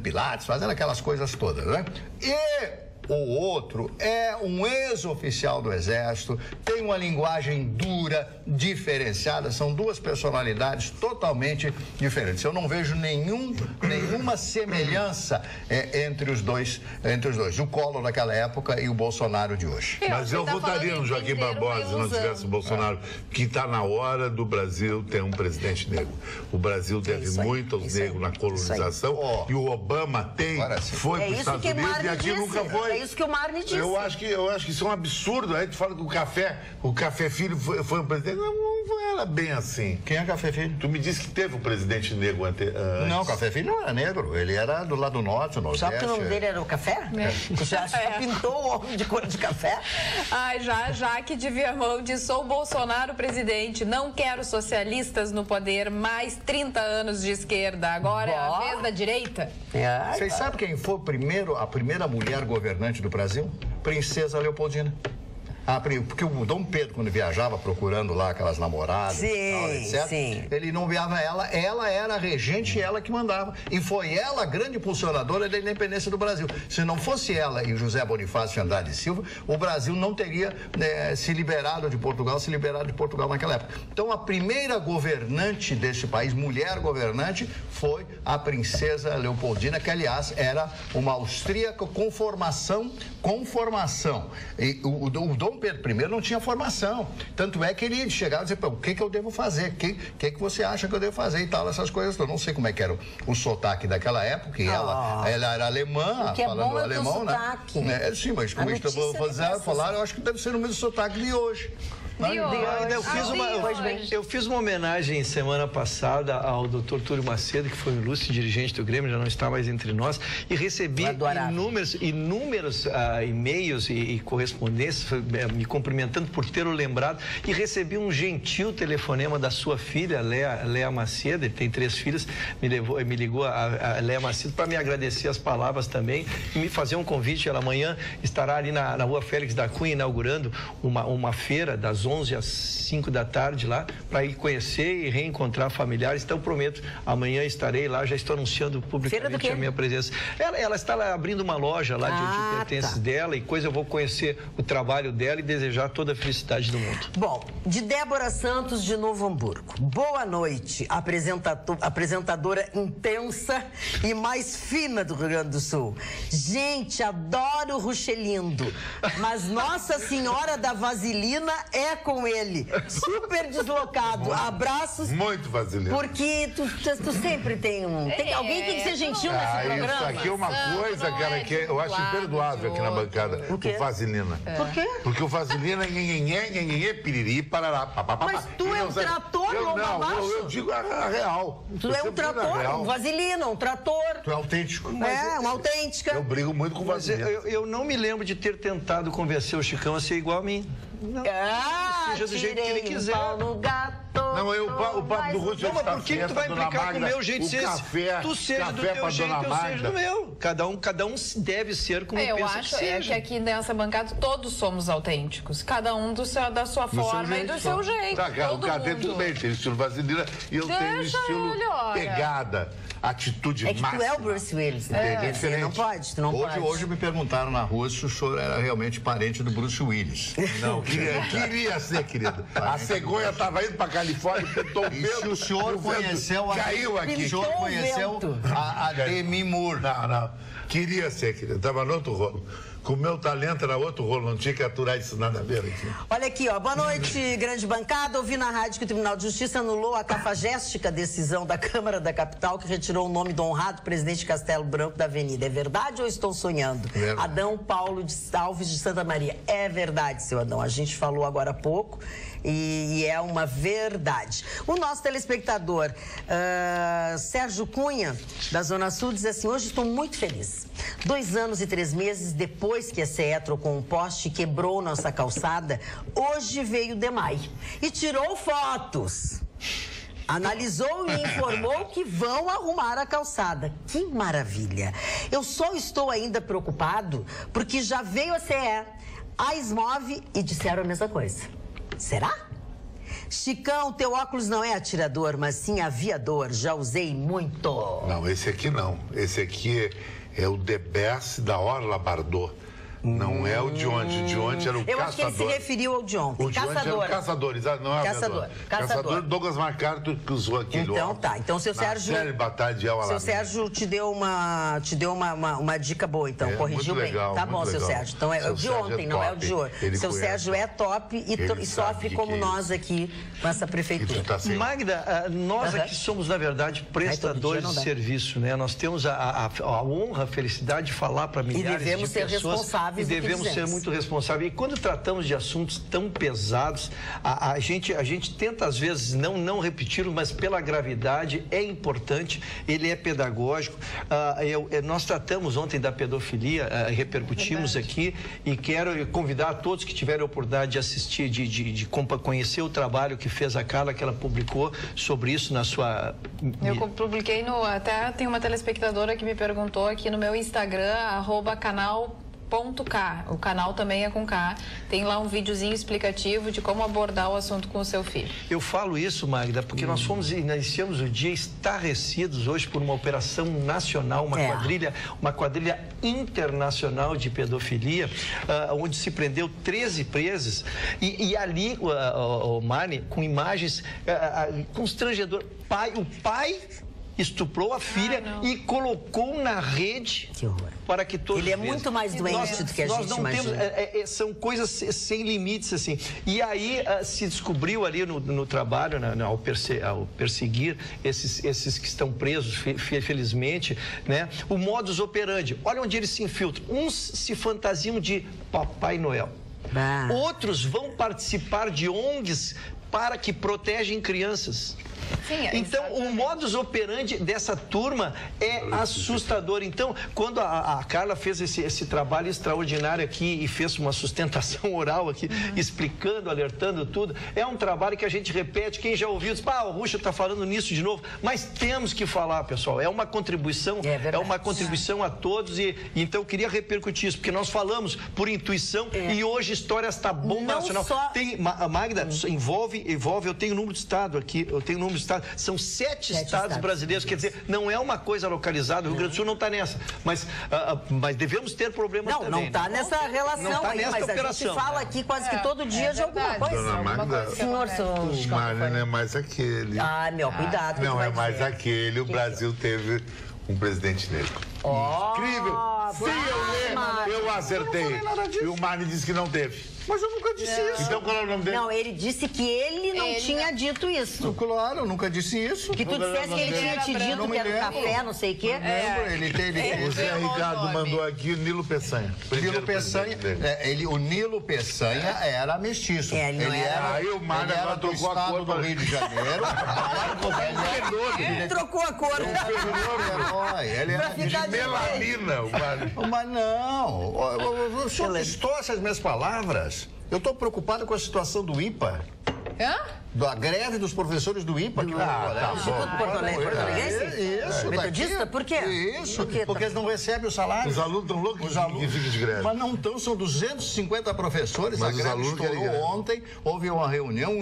[SPEAKER 4] pilates, fazendo aquelas coisas todas, né? E o outro é um ex-oficial do Exército, tem uma linguagem dura, diferenciada, são duas personalidades totalmente diferentes. Eu não vejo nenhuma semelhança entre os dois, o Collor daquela época e o Bolsonaro de hoje.
[SPEAKER 5] Mas eu votaria no Joaquim Barbosa se não tivesse o Bolsonaro, que está na hora do Brasil ter um presidente negro. O Brasil deve muito aos negros na colonização e o Obama foi para os Estados Unidos e aqui nunca foi.
[SPEAKER 1] É isso que o Marne disse.
[SPEAKER 5] Eu acho que isso é um absurdo. Aí tu fala que o Café Filho foi um presidente. Não era bem assim.
[SPEAKER 4] Quem é Café Filho?
[SPEAKER 5] Tu me disse que teve um presidente negro antes.
[SPEAKER 4] Não, Café Filho não era negro. Ele era do lado norte, nordeste.
[SPEAKER 1] Sabe que o nome dele era o Café? Você acha que pintou o homem de cor de café?
[SPEAKER 2] Ai, Jaque de Viamão diz: sou Bolsonaro presidente, não quero socialistas no poder, mais 30 anos de esquerda. Agora é a vez da direita.
[SPEAKER 4] Vocês sabem quem foi a primeira mulher governante do Brasil? Princesa Leopoldina. Porque o Dom Pedro, quando viajava procurando lá aquelas namoradas, etc., ele não viava ela era a regente e ela que mandava. E foi ela a grande impulsionadora da independência do Brasil. Se não fosse ela e José Bonifácio de Andrade Silva, o Brasil não teria se liberado de Portugal naquela época. Então, a primeira governante deste país, mulher governante, foi a Princesa Leopoldina, que, aliás, era uma austríaca com formação. E o Dom Pedro I não tinha formação. Tanto é que ele chegava e dizia: o que eu devo fazer? O que você acha que eu devo fazer? E tal, essas coisas. Eu não sei como é que era o sotaque daquela época. E ela era alemã, falando alemão, né? Sim, mas como é que eu vou falar? Eu acho que deve ser o mesmo sotaque de hoje.
[SPEAKER 3] Eu fiz uma homenagem semana passada ao Dr. Túlio Macedo, que foi um ilustre dirigente do Grêmio, já não está mais entre nós, e recebi inúmeros e-mails e correspondências me cumprimentando por tê-lo lembrado, e recebi um gentil telefonema da sua filha, Léa Macedo. Ele tem 3 filhos, me ligou a Léa Macedo para me agradecer as palavras também e me fazer um convite. Ela amanhã estará ali na Rua Félix da Cunha inaugurando uma feira das 11 às 5 da tarde lá, para ir conhecer e reencontrar familiares. Então, prometo, amanhã estarei lá, já estou anunciando publicamente a minha presença. Ela está lá abrindo uma loja lá de pertences dela e eu vou conhecer o trabalho dela e desejar toda a felicidade do mundo.
[SPEAKER 1] Bom, de Débora Santos, de Novo Hamburgo. Boa noite, apresentadora intensa e mais fina do Rio Grande do Sul. Gente, adoro o Ruxelindo, mas Nossa Senhora da Vaselina é com ele. Super deslocado. Abraços.
[SPEAKER 5] Muito vaselina.
[SPEAKER 1] Porque tu sempre tem um... alguém tem que ser gentil nesse programa.
[SPEAKER 5] Isso aqui é uma coisa, cara, que eu acho imperdoável aqui na bancada. O vaselina.
[SPEAKER 1] Por quê?
[SPEAKER 5] Porque o vaselina é piriri, parará, papapá.
[SPEAKER 1] Mas tu é um trator,
[SPEAKER 5] eu digo a real.
[SPEAKER 1] Tu é um trator, um vaselina, um trator.
[SPEAKER 4] Tu é autêntico.
[SPEAKER 1] Uma autêntica.
[SPEAKER 5] Eu brigo muito com vaselina.
[SPEAKER 3] Eu não me lembro de ter tentado convencer o Chicão a ser igual a mim. Não. Seja do jeito que ele quiser.
[SPEAKER 5] Não, o papo do Russo
[SPEAKER 3] não, mas por que tu vai implicar com o meu jeito de ser? Tu seja do teu jeito, eu seja do meu. Cada um deve ser como pensa que seja.
[SPEAKER 2] Eu acho que aqui nessa bancada todos somos autênticos. Cada um da sua forma e do seu jeito.
[SPEAKER 5] Tá, cara, o cara tem tudo bem, tem estilo vaselina e eu tenho estilo pegada. Atitude máxima.
[SPEAKER 1] Tu é o Bruce Willis, né? Tu não pode.
[SPEAKER 4] Hoje me perguntaram na rua se o senhor era realmente parente do Bruce Willis.
[SPEAKER 5] Não, queria ser, querido. A cegonha estava indo para Califórnia e tentou pintou o vento.
[SPEAKER 4] E se o senhor conheceu
[SPEAKER 5] caiu aqui.
[SPEAKER 4] O senhor conheceu a Demi Moore.
[SPEAKER 5] Não. Queria ser, querido. Estava no outro rolo. Com o meu talento era outro rolo, não tinha que aturar isso nada a ver aqui.
[SPEAKER 1] Olha aqui, ó. Boa noite, grande bancada. Ouvi na rádio que o Tribunal de Justiça anulou a cafagéstica decisão da Câmara da Capital que retirou o nome do honrado presidente Castelo Branco da Avenida. É verdade ou estou sonhando?
[SPEAKER 4] Verdade.
[SPEAKER 1] Adão Paulo de Alves de Santa Maria. É verdade, seu Adão. A gente falou agora há pouco e é uma verdade. O nosso telespectador Sérgio Cunha, da Zona Sul, diz assim: hoje estou muito feliz. 2 anos e 3 meses depois que a CE trocou um poste e quebrou nossa calçada, hoje veio o DEMAI e tirou fotos. Analisou e informou que vão arrumar a calçada. Que maravilha! Eu só estou ainda preocupado porque já veio a CE, a SMOV e disseram a mesma coisa. Será? Chicão, teu óculos não é atirador, mas sim aviador. Já usei muito.
[SPEAKER 5] Não, esse aqui não. Esse aqui é o The Best da Orla Bardot. Não é o de ontem. O de ontem era o
[SPEAKER 1] Eu
[SPEAKER 5] caçador.
[SPEAKER 1] acho que ele se referiu ao de ontem.
[SPEAKER 5] O de ontem era o caçador, não é o
[SPEAKER 1] Caçador.
[SPEAKER 5] aviador. Caçador Douglas MacArthur que usou aquele
[SPEAKER 1] Então
[SPEAKER 5] óculos.
[SPEAKER 1] tá. Então seu Sérgio.
[SPEAKER 5] Série Batalha de El
[SPEAKER 1] Seu
[SPEAKER 5] Alamein.
[SPEAKER 1] Sérgio te deu uma dica boa, então.
[SPEAKER 5] É,
[SPEAKER 1] Corrigiu
[SPEAKER 5] muito
[SPEAKER 1] bem.
[SPEAKER 5] legal,
[SPEAKER 1] Tá bom,
[SPEAKER 5] muito
[SPEAKER 1] seu
[SPEAKER 5] legal.
[SPEAKER 1] Sérgio. Então é
[SPEAKER 5] Seu
[SPEAKER 1] o de
[SPEAKER 5] Sérgio
[SPEAKER 1] ontem,
[SPEAKER 5] é
[SPEAKER 1] não é o
[SPEAKER 5] top.
[SPEAKER 1] de hoje.
[SPEAKER 5] Ele
[SPEAKER 1] Seu
[SPEAKER 5] conhece.
[SPEAKER 1] Sérgio é top
[SPEAKER 5] Ele
[SPEAKER 1] e
[SPEAKER 5] sabe
[SPEAKER 1] sofre
[SPEAKER 5] que
[SPEAKER 1] como
[SPEAKER 5] é
[SPEAKER 1] nós aqui com essa
[SPEAKER 5] E
[SPEAKER 1] prefeitura.
[SPEAKER 5] tu tá sem...
[SPEAKER 3] Magda, nós aqui somos, na verdade, prestadores
[SPEAKER 1] não
[SPEAKER 3] de
[SPEAKER 1] dá.
[SPEAKER 3] serviço, né? Nós temos a honra, a felicidade de falar para milhares
[SPEAKER 1] devemos
[SPEAKER 3] de
[SPEAKER 1] ser
[SPEAKER 3] pessoas.
[SPEAKER 1] responsáveis
[SPEAKER 3] E
[SPEAKER 1] do que
[SPEAKER 3] devemos ser
[SPEAKER 1] dizemos.
[SPEAKER 3] muito responsáveis. E quando tratamos de assuntos tão pesados, a gente tenta, às vezes, não repeti-lo, mas pela gravidade, é importante, ele é pedagógico. Nós tratamos ontem da pedofilia, repercutimos aqui, e quero convidar todos que tiverem a oportunidade de assistir, de conhecer o trabalho que fez a Carla, que ela publicou sobre isso na sua...
[SPEAKER 2] Eu publiquei até tem uma telespectadora que me perguntou aqui no meu Instagram, @canal.k. O canal também é com K. Tem lá um videozinho explicativo de como abordar o assunto com o seu filho.
[SPEAKER 3] Eu falo isso, Magda, porque nós iniciamos o dia estarrecidos hoje por uma operação nacional, uma quadrilha internacional de pedofilia, onde se prendeu 13 presos e ali, o Marne, com imagens constrangedoras. O pai estuprou a filha e colocou na rede.
[SPEAKER 1] Que horror.
[SPEAKER 3] Para que todos
[SPEAKER 1] Ele é
[SPEAKER 3] vejam.
[SPEAKER 1] muito mais doente do que a gente imagina.
[SPEAKER 3] São coisas sem limites, assim. E aí se descobriu ali no trabalho, ao perseguir esses que estão presos, felizmente, né? O modus operandi. Olha onde eles se infiltram. Uns se fantasiam de Papai Noel. Outros vão participar de ONGs para que protegem crianças.
[SPEAKER 2] Sim,
[SPEAKER 3] então, o modus operandi dessa turma é assustador. Então, quando a Carla fez esse trabalho extraordinário aqui e fez uma sustentação oral aqui, explicando, alertando tudo, é um trabalho que a gente repete. Quem já ouviu diz, o Ruxa está falando nisso de novo. Mas temos que falar, pessoal. É uma contribuição, a todos. E então, eu queria repercutir isso, porque nós falamos por intuição e hoje história está bomba nacional. Tem, Magda, envolve, eu tenho o número de estado aqui, são 7 estados brasileiros, quer dizer, não é uma coisa localizada, o Rio Grande do Sul não está nessa, mas devemos ter problemas também.
[SPEAKER 1] Não está nessa relação
[SPEAKER 3] não tá
[SPEAKER 1] aí,
[SPEAKER 3] nessa
[SPEAKER 1] mas
[SPEAKER 3] operação.
[SPEAKER 1] a gente fala aqui quase que todo dia de alguma coisa.
[SPEAKER 5] Dona Magda,
[SPEAKER 1] O
[SPEAKER 5] Mário não é mais aquele.
[SPEAKER 1] Cuidado.
[SPEAKER 5] Não é mais aquele, o Brasil teve um presidente negro. Incrível! Sim, eu acertei. E o Mário disse que não teve.
[SPEAKER 4] Mas eu nunca disse isso.
[SPEAKER 5] Então qual é o nome dele?
[SPEAKER 1] Não, ele disse que ele não tinha dito isso.
[SPEAKER 4] Claro, eu nunca disse isso.
[SPEAKER 1] Que tu dissesse que ele tinha te dito que era o café, não sei o quê.
[SPEAKER 4] Lembro,
[SPEAKER 5] O Zé Ricardo mandou aqui o Nilo Peçanha.
[SPEAKER 4] O Nilo Peçanha era mestiço.
[SPEAKER 1] Ele era.
[SPEAKER 5] Aí o Mário agora
[SPEAKER 4] do
[SPEAKER 5] trocou a
[SPEAKER 4] estado
[SPEAKER 5] cor
[SPEAKER 4] do Rio de Janeiro.
[SPEAKER 1] Ele trocou a cor.
[SPEAKER 4] Ele era
[SPEAKER 1] ficar
[SPEAKER 5] de melanina, o Mário.
[SPEAKER 4] Mas não, o senhor distorce as minhas palavras. Eu estou preocupado com a situação do IPA. Da greve dos professores do IPA.
[SPEAKER 1] Instituto Porto-Alegrense?
[SPEAKER 4] Isso.
[SPEAKER 1] Metodista? Por quê?
[SPEAKER 4] Isso, porque eles não recebem o salário.
[SPEAKER 5] Os alunos estão loucos que ficam de greve.
[SPEAKER 4] Mas não estão, são 250 professores.
[SPEAKER 5] Mas
[SPEAKER 4] a greve
[SPEAKER 5] os alunos
[SPEAKER 4] estourou ontem, houve uma reunião,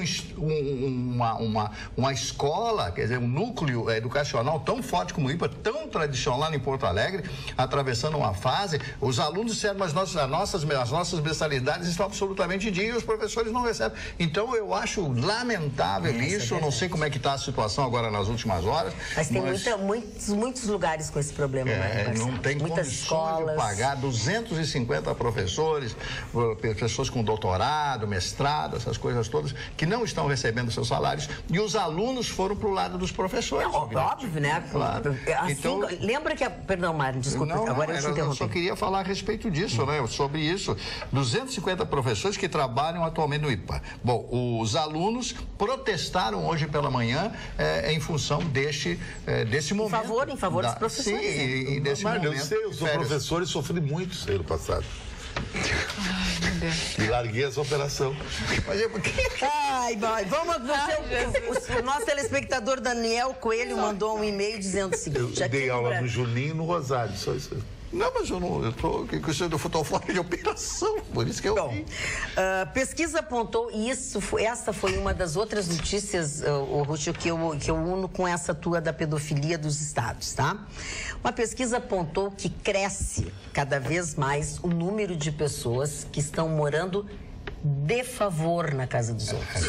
[SPEAKER 4] uma escola, quer dizer, um núcleo educacional tão forte como o IPA, tão tradicional em Porto Alegre, atravessando uma fase. Os alunos disseram, mas as nossas mensalidades estão absolutamente em dia e os professores não recebem. Então, eu acho lamentável lamentável isso. Eu não sei como é que está a situação agora nas últimas horas.
[SPEAKER 1] Mas tem muitos lugares com esse problema.
[SPEAKER 4] Não tem muitas escolas de pagar 250 professores, pessoas com doutorado, mestrado, essas coisas todas, que não estão recebendo seus salários, e os alunos foram para o lado dos professores.
[SPEAKER 1] Óbvio, né?
[SPEAKER 4] Claro.
[SPEAKER 1] Assim,
[SPEAKER 4] Então,
[SPEAKER 1] lembra que... Perdão, Mário, desculpa, agora eu te interrompi.
[SPEAKER 4] Eu só queria falar a respeito disso, né? Sobre isso. 250 professores que trabalham atualmente no IPA. Bom, os alunos protestaram hoje pela manhã em função desse momento.
[SPEAKER 1] Em favor dos professores.
[SPEAKER 4] Sim, e desse momento.
[SPEAKER 5] Eu sei, eu sou professor e sofri muito isso aí no passado.
[SPEAKER 2] Ai, meu Deus.
[SPEAKER 5] E larguei essa operação.
[SPEAKER 1] Ai, boy. O nosso telespectador Daniel Coelho mandou um e-mail dizendo o seguinte...
[SPEAKER 5] Eu dei aula no Julinho e no Rosário, só isso aí.
[SPEAKER 4] Não, mas eu tô questão do fora de operação, por isso que eu vi.
[SPEAKER 1] Pesquisa apontou, e essa foi uma das outras notícias, Rússio, que eu uno com essa tua da pedofilia dos estados, tá? Uma pesquisa apontou que cresce cada vez mais o número de pessoas que estão morando de favor na casa dos outros.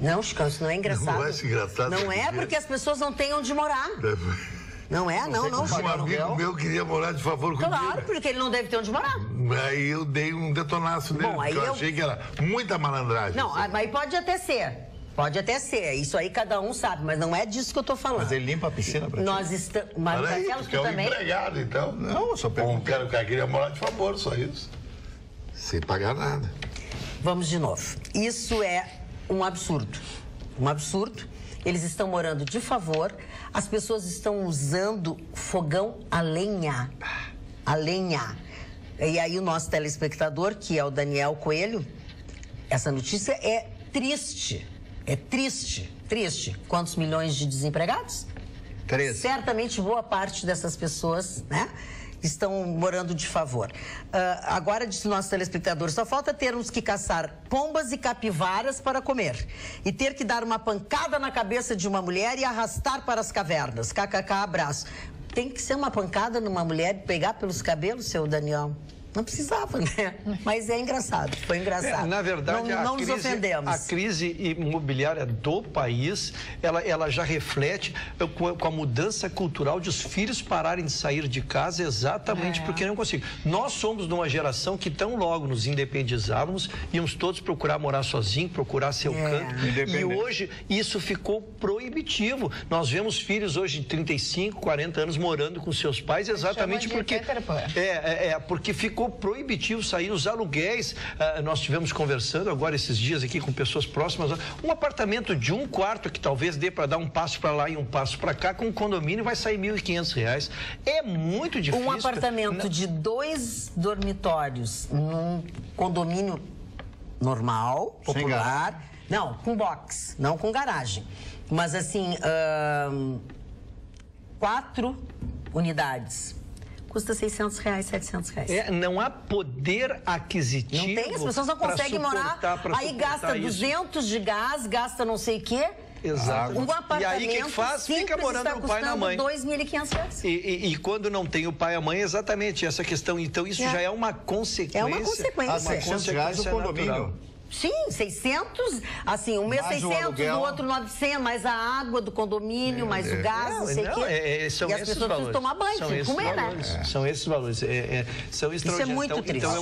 [SPEAKER 1] Não, Chicão, isso não é engraçado.
[SPEAKER 5] Não é engraçado.
[SPEAKER 1] Não é porque as pessoas não têm onde morar. Não é? Não.
[SPEAKER 5] Um amigo meu queria morar de favor comigo.
[SPEAKER 1] Claro, porque ele não deve ter onde morar.
[SPEAKER 5] Aí eu dei um detonaço nele, porque eu achei que era muita malandragem.
[SPEAKER 1] Não, aí pode até ser. Pode até ser. Isso aí cada um sabe, mas não é disso que eu tô falando.
[SPEAKER 4] Mas ele limpa a piscina pra
[SPEAKER 1] Nós estamos... Mas
[SPEAKER 5] aí, porque é um
[SPEAKER 1] também...
[SPEAKER 5] empregado, então.
[SPEAKER 4] Não, eu só pergunto.
[SPEAKER 5] O cara queria morar de favor, só isso. Sem pagar nada.
[SPEAKER 1] Vamos de novo. Isso é um absurdo. Um absurdo. Eles estão morando de favor, as pessoas estão usando fogão a lenha. A lenha. E aí o nosso telespectador, que é o Daniel Coelho, essa notícia é triste. É triste. Triste. Quantos milhões de desempregados?
[SPEAKER 4] 13.
[SPEAKER 1] Certamente boa parte dessas pessoas, né? Estão morando de favor. Agora, disse o nosso telespectador, só falta termos que caçar pombas e capivaras para comer. E ter que dar uma pancada na cabeça de uma mulher e arrastar para as cavernas. KKK, abraço. Tem que ser uma pancada numa mulher e pegar pelos cabelos, seu Daniel? Não precisava, né? Mas é engraçado, foi engraçado.
[SPEAKER 3] Na verdade,
[SPEAKER 1] não nos ofendemos.
[SPEAKER 3] A crise imobiliária do país, ela já reflete com a mudança cultural de os filhos pararem de sair de casa exatamente porque não conseguem. Nós somos de uma geração que tão logo nos independizávamos, íamos todos procurar morar sozinhos, procurar seu canto. E hoje isso ficou proibitivo. Nós vemos filhos hoje de 35, 40 anos morando com seus pais exatamente porque... porque ficou proibitivo sair os aluguéis. Nós estivemos conversando agora esses dias aqui com pessoas próximas. Um apartamento de um quarto que talvez dê para dar um passo para lá e um passo para cá, com um condomínio vai sair R$ 1.500. É muito difícil.
[SPEAKER 1] Um apartamento de 2 dormitórios num condomínio normal, popular. Não, com box, não com garagem. Mas assim, 4 unidades. Custa R$600, R$700.
[SPEAKER 3] Não há poder aquisitivo.
[SPEAKER 1] Não tem, as pessoas não conseguem morar. Aí gasta 200 de gás, gasta não sei o quê.
[SPEAKER 3] Exato.
[SPEAKER 1] Um apartamento
[SPEAKER 3] e aí o que faz? Fica morando no pai e na mãe.
[SPEAKER 1] R$2.500.
[SPEAKER 3] E quando não tem o pai e a mãe, exatamente essa questão. Então isso já é uma consequência.
[SPEAKER 1] É uma consequência.
[SPEAKER 4] R$600 o condomínio.
[SPEAKER 1] Sim, 600, assim, um mês mais 600, o outro 900, mais a água do condomínio, mais o gás, não sei o quê.
[SPEAKER 3] E as pessoas precisam
[SPEAKER 1] tomar banho, comer, né?
[SPEAKER 3] São esses valores, são extraordinários.
[SPEAKER 1] Isso é muito triste.
[SPEAKER 3] Então é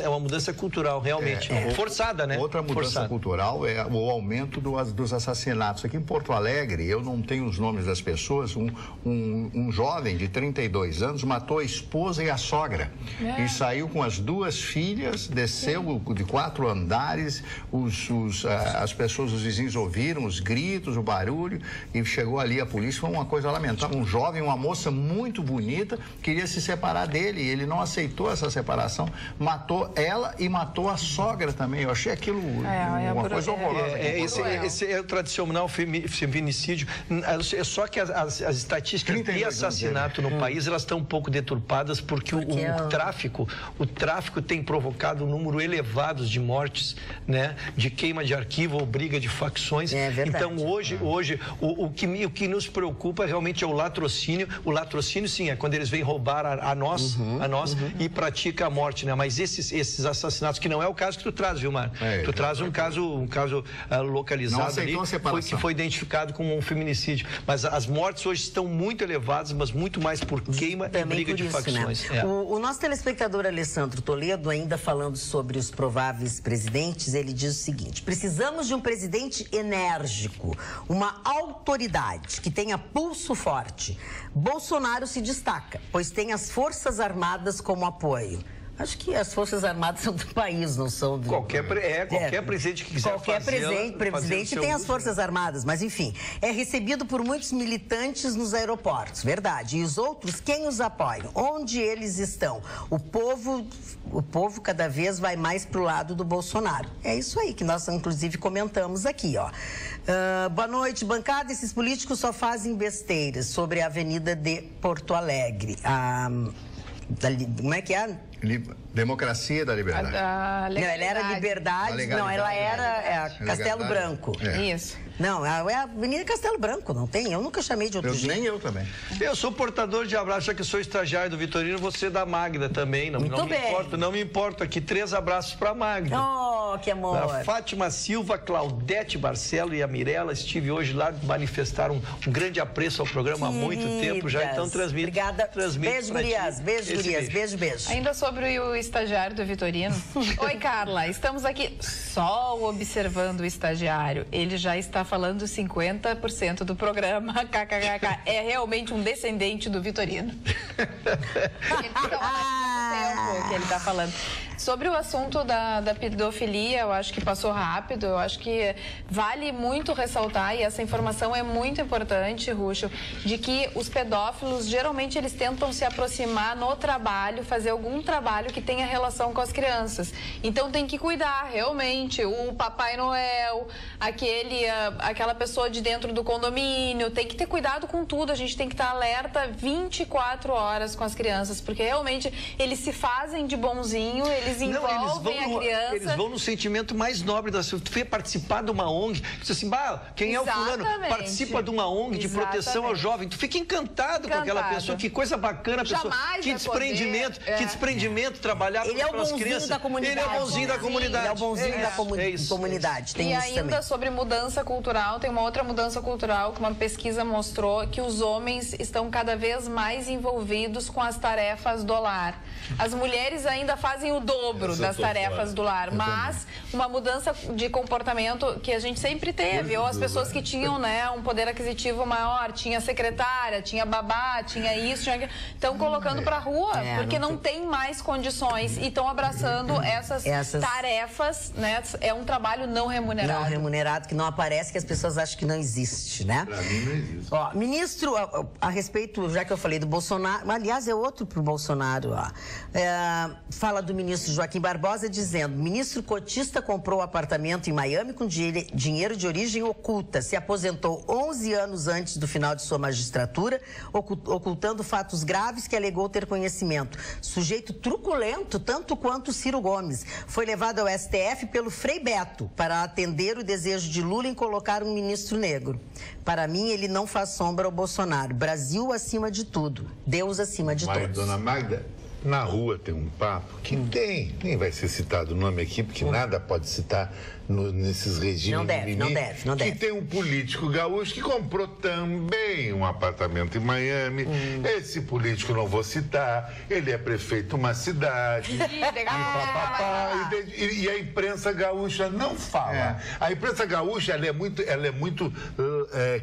[SPEAKER 3] uma mudança cultural, realmente. Forçada, né?
[SPEAKER 4] Outra mudança cultural é o aumento dos assassinatos. Aqui em Porto Alegre, eu não tenho os nomes das pessoas, um jovem de 32 anos matou a esposa e a sogra. E saiu com as 2 filhas, desceu de 4 andares. As pessoas, os vizinhos ouviram os gritos, o barulho e chegou ali a polícia. Foi uma coisa lamentável. Um jovem, uma moça muito bonita, queria se separar dele e ele não aceitou essa separação. Matou ela e matou a sogra também. Eu achei aquilo uma coisa horrorosa.
[SPEAKER 3] Esse é o tradicional feminicídio. É só que as estatísticas de assassinato no país, elas estão um pouco deturpadas porque o tráfico tem provocado um número elevado de mortes né, de queima de arquivo ou briga de facções.
[SPEAKER 1] É verdade.
[SPEAKER 3] Então, hoje o que nos preocupa realmente é o latrocínio. O latrocínio, sim, é quando eles vêm roubar a nós e pratica a morte, né? Mas esses assassinatos, que não é o caso que tu traz, viu, Mar? Tu traz um caso localizado ali, que foi identificado como um feminicídio. Mas as mortes hoje estão muito elevadas, mas muito mais por queima e briga de facções.
[SPEAKER 1] Né? O nosso telespectador Alessandro Toledo, ainda falando sobre os prováveis presidentes, ele diz o seguinte: precisamos de um presidente enérgico, uma autoridade que tenha pulso forte. Bolsonaro se destaca, pois tem as Forças Armadas como apoio. Acho que as Forças Armadas são do país, não são do...
[SPEAKER 3] Qualquer presidente que quiser
[SPEAKER 1] presidente tem as Forças Armadas, mas enfim, é recebido por muitos militantes nos aeroportos, verdade. E os outros, quem os apoia? Onde eles estão? O povo cada vez vai mais pro lado do Bolsonaro. É isso aí que nós, inclusive, comentamos aqui, ó. Boa noite, bancada. Esses políticos só fazem besteiras sobre a Avenida de Porto Alegre. Como é que é?
[SPEAKER 4] Democracia da Liberdade.
[SPEAKER 1] Não, ela era Liberdade. Não, ela era Castelo Branco.
[SPEAKER 2] Isso.
[SPEAKER 1] Não, é a Avenida Castelo Branco, não tem? Eu nunca chamei de outro jeito.
[SPEAKER 4] Nem eu também.
[SPEAKER 3] Eu sou portador de abraço, já que sou estagiário do Vitorino, você da Magda também. Não me importo aqui. 3 abraços para Magda.
[SPEAKER 1] Oh, que amor.
[SPEAKER 3] A Fátima Silva, Claudete Barcelo e a Mirella. Estive hoje lá, manifestaram um grande apreço ao programa há muito tempo já, então transmito.
[SPEAKER 1] Obrigada. Beijo, gurias. Beijo.
[SPEAKER 2] Ainda sobre o estagiário do Vitorino. Oi, Carla, estamos aqui só observando o estagiário. Ele já está falando 50% do programa. KKKK. É realmente um descendente do Vitorino. Então, tempo que ele está falando. Sobre o assunto da pedofilia, eu acho que passou rápido, eu acho que vale muito ressaltar, e essa informação é muito importante, Ruxo, de que os pedófilos, geralmente, eles tentam se aproximar no trabalho, fazer algum trabalho que tenha relação com as crianças. Então, tem que cuidar, realmente, o Papai Noel, aquela pessoa de dentro do condomínio, tem que ter cuidado com tudo, a gente tem que estar alerta 24 horas com as crianças, porque, realmente, eles se fazem de bonzinho, eles envolvem a criança.
[SPEAKER 3] Eles vão no sentimento mais nobre da sua. Tu foi participar de uma ONG, diz assim, quem é o fulano? Participa de uma ONG de proteção ao jovem. Tu fica encantado com aquela pessoa, que coisa bacana, pessoa. Que desprendimento trabalhar com as crianças. Ele é o bonzinho da comunidade.
[SPEAKER 1] Ele é o bonzinho da comunidade. Tem
[SPEAKER 2] e
[SPEAKER 1] isso
[SPEAKER 2] ainda
[SPEAKER 1] também.
[SPEAKER 2] Sobre mudança cultural, tem uma outra mudança cultural que uma pesquisa mostrou que os homens estão cada vez mais envolvidos com as tarefas do lar. As mulheres ainda fazem o dobro das tarefas do lar, mas uma mudança de comportamento que a gente sempre teve, ou as pessoas que tinham, né, um poder aquisitivo maior, tinha secretária, tinha babá, tinha isso, estão colocando pra rua, porque não tem mais condições e estão abraçando essas tarefas, né, é um trabalho não remunerado.
[SPEAKER 1] Não remunerado, que não aparece, que as pessoas acham que não existe, né?
[SPEAKER 5] Pra mim não existe.
[SPEAKER 1] Ó, ministro, a respeito, já que eu falei do Bolsonaro, aliás, é outro pro Bolsonaro, ó. Fala do ministro Joaquim Barbosa dizendo: ministro cotista comprou um apartamento em Miami com dinheiro de origem oculta, se aposentou 11 anos antes do final de sua magistratura, ocultando fatos graves que alegou ter conhecimento. Sujeito truculento, tanto quanto Ciro Gomes. Foi levado ao STF pelo Frei Beto para atender o desejo de Lula em colocar um ministro negro. Para mim, ele não faz sombra ao Bolsonaro. Brasil acima de tudo. Deus acima de todos.
[SPEAKER 5] Dona Magda, na rua tem um papo que nem vai ser citado o nome aqui, porque nada pode citar nesses regimes.
[SPEAKER 1] Não deve.
[SPEAKER 5] Que tem um político gaúcho que comprou também um apartamento em Miami. Esse político não vou citar, ele é prefeito de uma cidade. E a imprensa gaúcha não fala. A imprensa gaúcha, ela é muito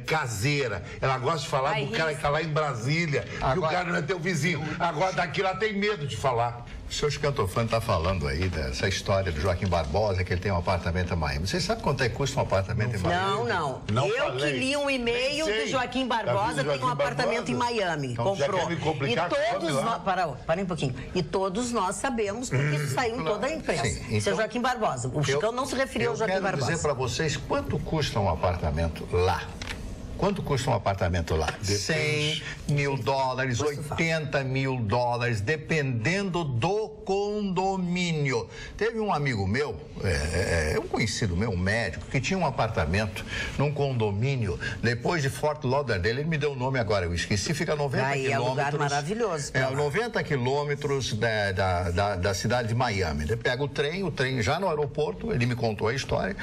[SPEAKER 5] caseira. Ela gosta de falar do cara que está lá em Brasília, que o cara não é teu vizinho. Agora daqui ela tem medo de falar.
[SPEAKER 4] O senhor Scantofani está falando aí dessa história do Joaquim Barbosa, que ele tem um apartamento em Miami. Você sabe quanto é que custa um apartamento em Miami?
[SPEAKER 1] Não. Eu que li um e-mail do Joaquim Barbosa, tem um apartamento em Miami.
[SPEAKER 5] Então,
[SPEAKER 1] comprou.
[SPEAKER 5] Já quer me complicar,
[SPEAKER 1] e todos nós... Para um pouquinho. E todos nós sabemos, porque isso saiu em toda a imprensa. Sim, então, seu Joaquim Barbosa. O Chicão não se referiu ao Joaquim Barbosa.
[SPEAKER 4] Eu quero dizer para vocês quanto custa um apartamento lá. Quanto custa um apartamento lá? 100 mil dólares, 80 mil dólares, dependendo do condomínio. Teve um amigo meu, um conhecido meu, um médico, que tinha um apartamento num condomínio, depois de Fort Lauderdale, ele me deu o nome agora, eu esqueci, fica a 90 quilômetros.
[SPEAKER 1] É um lugar maravilhoso.
[SPEAKER 4] 90 quilômetros da cidade de Miami. Ele pega o trem já no aeroporto, ele me contou a história,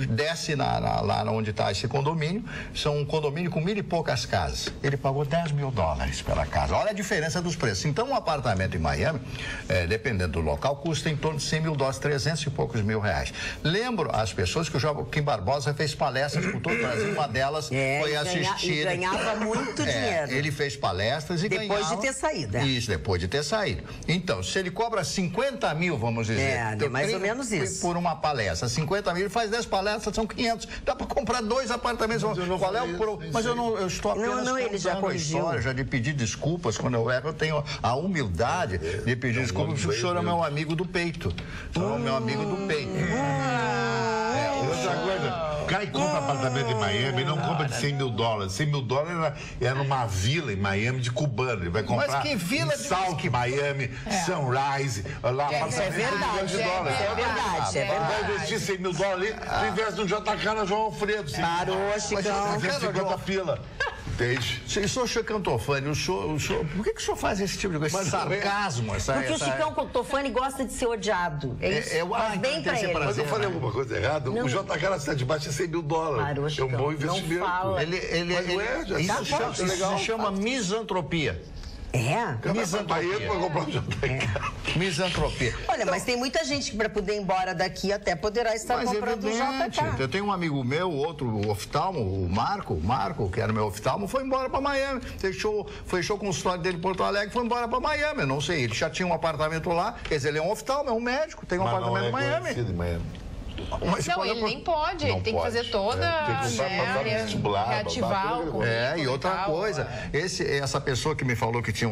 [SPEAKER 4] desce lá onde está esse condomínio, são um condomínio com 1.000 e poucas casas. Ele pagou $10 mil pela casa. Olha a diferença dos preços. Então, um apartamento em Miami, dependendo do local, custa em torno de $100 mil, 300 e poucos mil reais. Lembro às pessoas que o Joaquim Barbosa fez palestras por todo o Brasil, uma delas foi assistir.
[SPEAKER 1] E ganhava muito dinheiro.
[SPEAKER 4] Ele fez palestras e ganhava.
[SPEAKER 1] Depois de ter saído.
[SPEAKER 4] Isso, depois de ter saído. Então, se ele cobra 50 mil, vamos dizer.
[SPEAKER 1] Mais ou menos isso.
[SPEAKER 4] Por uma palestra, 50 mil, ele faz 10 palestras, são 500. Dá para comprar 2 apartamentos. Qual é o problema? Mas eu estou apenas
[SPEAKER 1] ele já corrigiu.
[SPEAKER 4] História, já de pedir desculpas quando eu erro. Eu tenho a humildade de pedir desculpas. O senhor é meu amigo do peito. O senhor é meu amigo do peito.
[SPEAKER 5] Outra coisa, o cara que compra apartamento em Miami não compra de $100 mil. $100 mil é numa vila em Miami de cubano. Ele vai comprar.
[SPEAKER 4] Mas que vila de
[SPEAKER 5] South Miami, Sunrise, lá
[SPEAKER 1] Isso é verdade.
[SPEAKER 5] Vai investir $100 mil ali, tu investe no JK na João Alfredo.
[SPEAKER 1] Parou, Chicão.
[SPEAKER 5] Investe 50 pila. Entende?
[SPEAKER 4] Eu sou Chicantofani, por que o senhor faz esse tipo de coisa? Esse sarcasmo,
[SPEAKER 1] Porque o Chicão Tofani gosta de ser odiado. É isso. Faz bem pra ele.
[SPEAKER 5] Mas eu falei alguma coisa errada? O JK na cidade de baixo é $100 mil.
[SPEAKER 1] Parou,
[SPEAKER 5] é um bom investimento.
[SPEAKER 1] Não fala.
[SPEAKER 4] Isso se chama misantropia. Misantropia.
[SPEAKER 1] Olha, mas tem muita gente que para poder ir embora daqui até poderá estar comprando o JK.
[SPEAKER 4] Eu tenho um amigo meu, outro oftalmo, o Marco, que era meu oftalmo, foi embora para Miami. Fechou o consultório dele em Porto Alegre, foi embora para Miami. Eu não sei, ele já tinha um apartamento lá. Quer dizer, ele é um oftalmo, é um médico, tem um apartamento em Miami.
[SPEAKER 2] Mas não, ele nem pode, ele tem que fazer toda, reativar o currículo.
[SPEAKER 4] E outra coisa, essa pessoa que me falou que tinha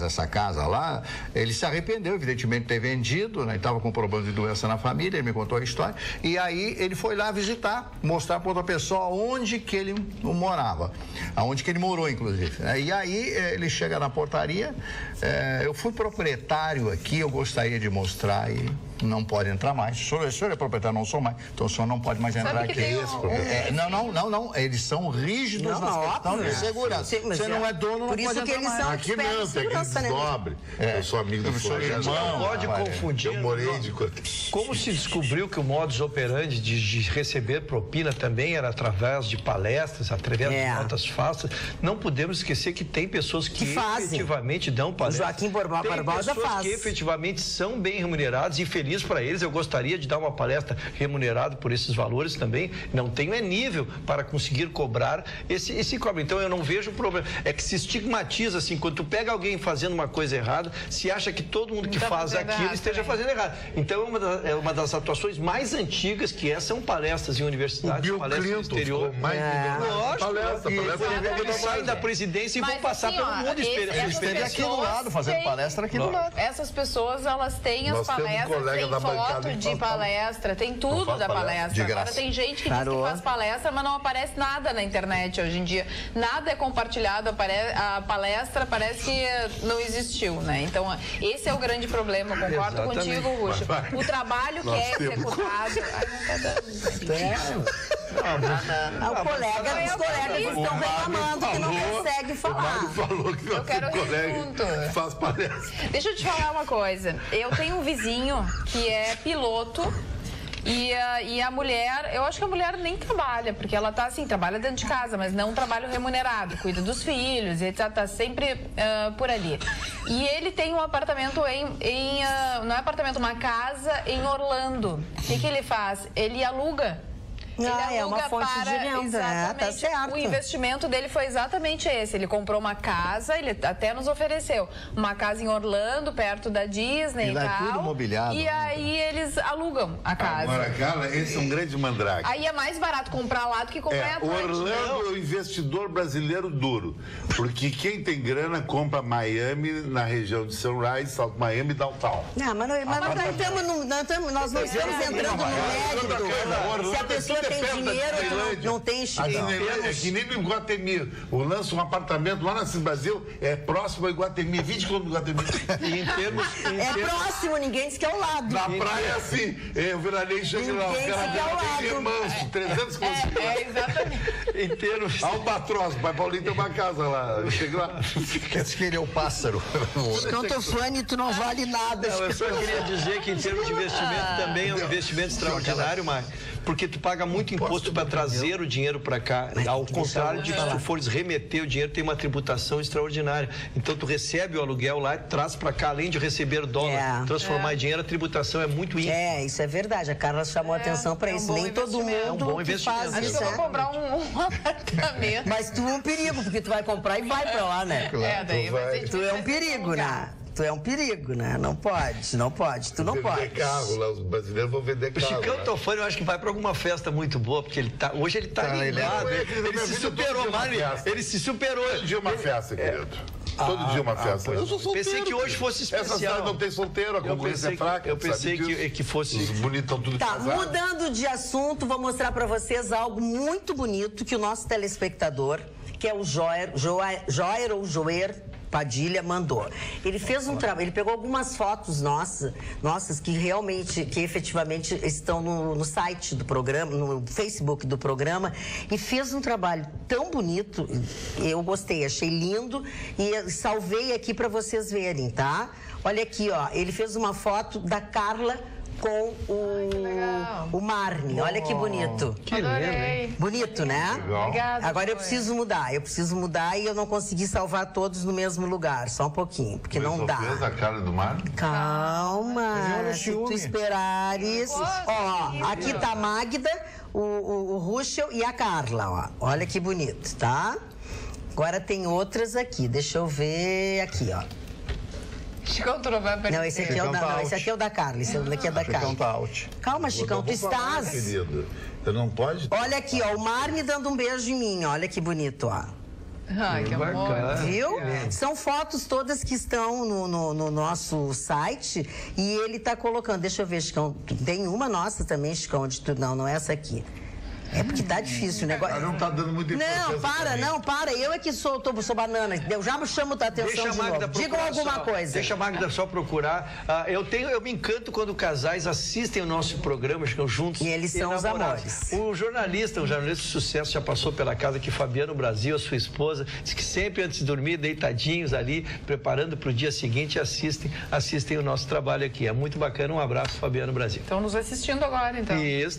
[SPEAKER 4] essa casa lá, ele se arrependeu, evidentemente, de ter vendido, né? Estava com problema de doença na família, ele me contou a história, e aí ele foi lá visitar, mostrar para outra pessoa onde que ele morava, aonde que ele morou, inclusive. E aí ele chega na portaria, eu fui proprietário aqui, eu gostaria de mostrar e não pode entrar mais. O senhor é proprietário, não sou mais. Então o senhor não pode mais entrar aqui. Não. Eles são rígidos na questão de segurança. Você não é dono, não pode entrar mais. Por isso que eles são
[SPEAKER 5] aqui não, tem que desdobre. Eu sou amigo do senhor.
[SPEAKER 3] Não pode confundir.
[SPEAKER 5] Eu morei de...
[SPEAKER 3] Como se descobriu que o modus operandi de receber propina também era através de palestras, através de notas falsas, não podemos esquecer que tem pessoas que efetivamente dão palestras.
[SPEAKER 1] Joaquim Barbosa
[SPEAKER 3] tem pessoas que efetivamente são bem remuneradas e felizes para eles. Eu gostaria de dar uma palestra remunerada por esses valores também. Não tenho nível para conseguir cobrar esse cobro. Então eu não vejo problema. É que se estigmatiza assim, quando tu pega alguém fazendo uma coisa errada, se acha que todo mundo que faz aquilo esteja fazendo errado. Então é uma das atuações mais antigas que são palestras em universidades, palestras no exterior. Eles saem da presidência e vão passar pelo mundo
[SPEAKER 4] esteve aqui do lado, fazendo palestra aqui do lado.
[SPEAKER 2] Essas pessoas, elas têm as palestras, tem foto de palestra, tem tudo da palestra. Agora tem gente que diz que faz palestra, mas não aparece nada na internet hoje em dia. Nada é compartilhado, a palestra parece que não existiu, né? Então, esse é o grande problema, concordo contigo, Ruxa. O trabalho que é executado... Ai, não tá dando,
[SPEAKER 1] os colegas estão reclamando que não consegue falar.
[SPEAKER 5] Falou que
[SPEAKER 2] eu quero
[SPEAKER 5] colega faz palestra.
[SPEAKER 2] Deixa eu te falar uma coisa. Eu tenho um vizinho que é piloto e a mulher, eu acho que a mulher nem trabalha, porque ela tá assim, trabalha dentro de casa, mas não um trabalho remunerado, cuida dos filhos, etc, tá sempre por ali. E ele tem um apartamento não é apartamento, uma casa em Orlando. O que ele faz? Ele aluga.
[SPEAKER 1] É uma fonte de renda, tá certo.
[SPEAKER 2] O investimento dele foi exatamente esse. Ele comprou uma casa, ele até nos ofereceu uma casa em Orlando, perto da Disney e tal.
[SPEAKER 4] Tudo mobiliado.
[SPEAKER 2] E aí eles alugam a casa.
[SPEAKER 5] Agora, cara, esse é um grande mandrake.
[SPEAKER 2] Aí é mais barato comprar lá do que comprar em Atlântica.
[SPEAKER 5] Orlando é o investidor brasileiro duro. Porque quem tem grana compra Miami, na região de Sunrise, South Miami e Downtown.
[SPEAKER 1] Não, mas nós não estamos entrando no mérito. Se a pessoa tem dinheiro, não tem Chicão.
[SPEAKER 5] É que nem no Iguatemi. Eu lanço um apartamento lá na Cidade Brasil, é próximo ao Iguatemi, 20 km do Iguatemi.
[SPEAKER 1] Próximo, ninguém diz que é ao lado.
[SPEAKER 5] Na praia, assim, eu viraria e cheguei lá, o cara tem manso, 300 km.
[SPEAKER 2] Exatamente.
[SPEAKER 3] Em termos...
[SPEAKER 5] Albatroz, o pai Paulinho tem uma casa lá, eu cheguei lá.
[SPEAKER 4] Quer dizer que ele é o pássaro.
[SPEAKER 1] Cantofani, tu não vale nada.
[SPEAKER 3] Não, eu só queria dizer que em termos de investimento também é um investimento extraordinário, Marcos, porque tu paga muito imposto para trazer o dinheiro para cá. Ao contrário de que se tu fores remeter o dinheiro, tem uma tributação extraordinária. Então tu recebe o aluguel lá e traz para cá, além de receber o dólar, transformar em dinheiro, a tributação é muito ínfima.
[SPEAKER 1] Isso é verdade. A Carla chamou atenção para isso. Nem todo mundo
[SPEAKER 3] é um bom investimento.
[SPEAKER 1] faz isso.
[SPEAKER 2] Acho que eu vou comprar um apartamento.
[SPEAKER 1] Mas tu é um perigo, porque tu vai comprar e vai para lá, né?
[SPEAKER 2] Daí vai ser
[SPEAKER 1] Tu é um perigo, né? Tu é um perigo, né? Não pode. Tu não pode.
[SPEAKER 5] Vender carro lá, os brasileiros vão vender carro.
[SPEAKER 3] O Chicão Tofani, eu acho que vai para alguma festa muito boa, porque hoje ele tá animado. Ele se superou, Mari. Ele se superou.
[SPEAKER 5] Todo dia uma festa, querido. Todo dia uma festa. Eu sou solteiro.
[SPEAKER 3] Pensei que hoje fosse especial.
[SPEAKER 5] Essa cidade não tem solteiro, a concorrência é fraca.
[SPEAKER 3] Eu pensei que fosse...
[SPEAKER 5] Os bonitos estão tudo casados.
[SPEAKER 1] Mudando de assunto, vou mostrar para vocês algo muito bonito que o nosso telespectador, que é o Joer Padilha, mandou. Ele fez um trabalho, ele pegou algumas fotos nossas que efetivamente estão no site do programa, no Facebook do programa, e fez um trabalho tão bonito, eu gostei, achei lindo, e salvei aqui para vocês verem, tá? Olha aqui, ó, ele fez uma foto da Carla com o Marne. Olha que bonito.
[SPEAKER 3] Que lindo, hein?
[SPEAKER 1] Bonito, né?
[SPEAKER 2] Obrigada.
[SPEAKER 1] Agora eu preciso mudar e eu não consegui salvar todos no mesmo lugar. Só um pouquinho, porque não dá.
[SPEAKER 5] Fez a cara do mar?
[SPEAKER 1] Calma. Se tu esperares. Ó, aqui tá a Magda, o Ruschel e a Carla, ó. Olha que bonito, tá? Agora tem outras aqui. Deixa eu ver aqui, ó.
[SPEAKER 2] Chicão, tu não vai aparecer.
[SPEAKER 1] Não, esse aqui é o da Carla. Esse daqui é da Carla.
[SPEAKER 4] Chicão tá out.
[SPEAKER 1] Calma, Chicão, tu estás.
[SPEAKER 5] Querido, eu não pode.
[SPEAKER 1] Olha aqui, ó, o Marne dando um beijo em mim. Olha que bonito, ó.
[SPEAKER 2] Ai, que amor.
[SPEAKER 1] Viu? São fotos todas que estão no nosso site e ele tá colocando. Deixa eu ver, Chicão. Tem uma nossa também, Chicão, de tudo. Não é essa aqui. É porque tá difícil o negócio.
[SPEAKER 5] Não tá dando muito importância.
[SPEAKER 1] Não, para. Eu é que sou banana. Eu já chamo tua atenção de novo. Digam alguma coisa.
[SPEAKER 3] Deixa a Magda só procurar. Eu me encanto quando casais assistem o nosso programa, ficam juntos.
[SPEAKER 1] E eles são os amores.
[SPEAKER 3] Um jornalista de sucesso já passou pela casa aqui, Fabiano Brasil, a sua esposa, diz que sempre antes de dormir, deitadinhos ali, preparando para o dia seguinte, assistem o nosso trabalho aqui. É muito bacana. Um abraço, Fabiano Brasil.
[SPEAKER 2] Estão nos assistindo agora, então.
[SPEAKER 3] Isso.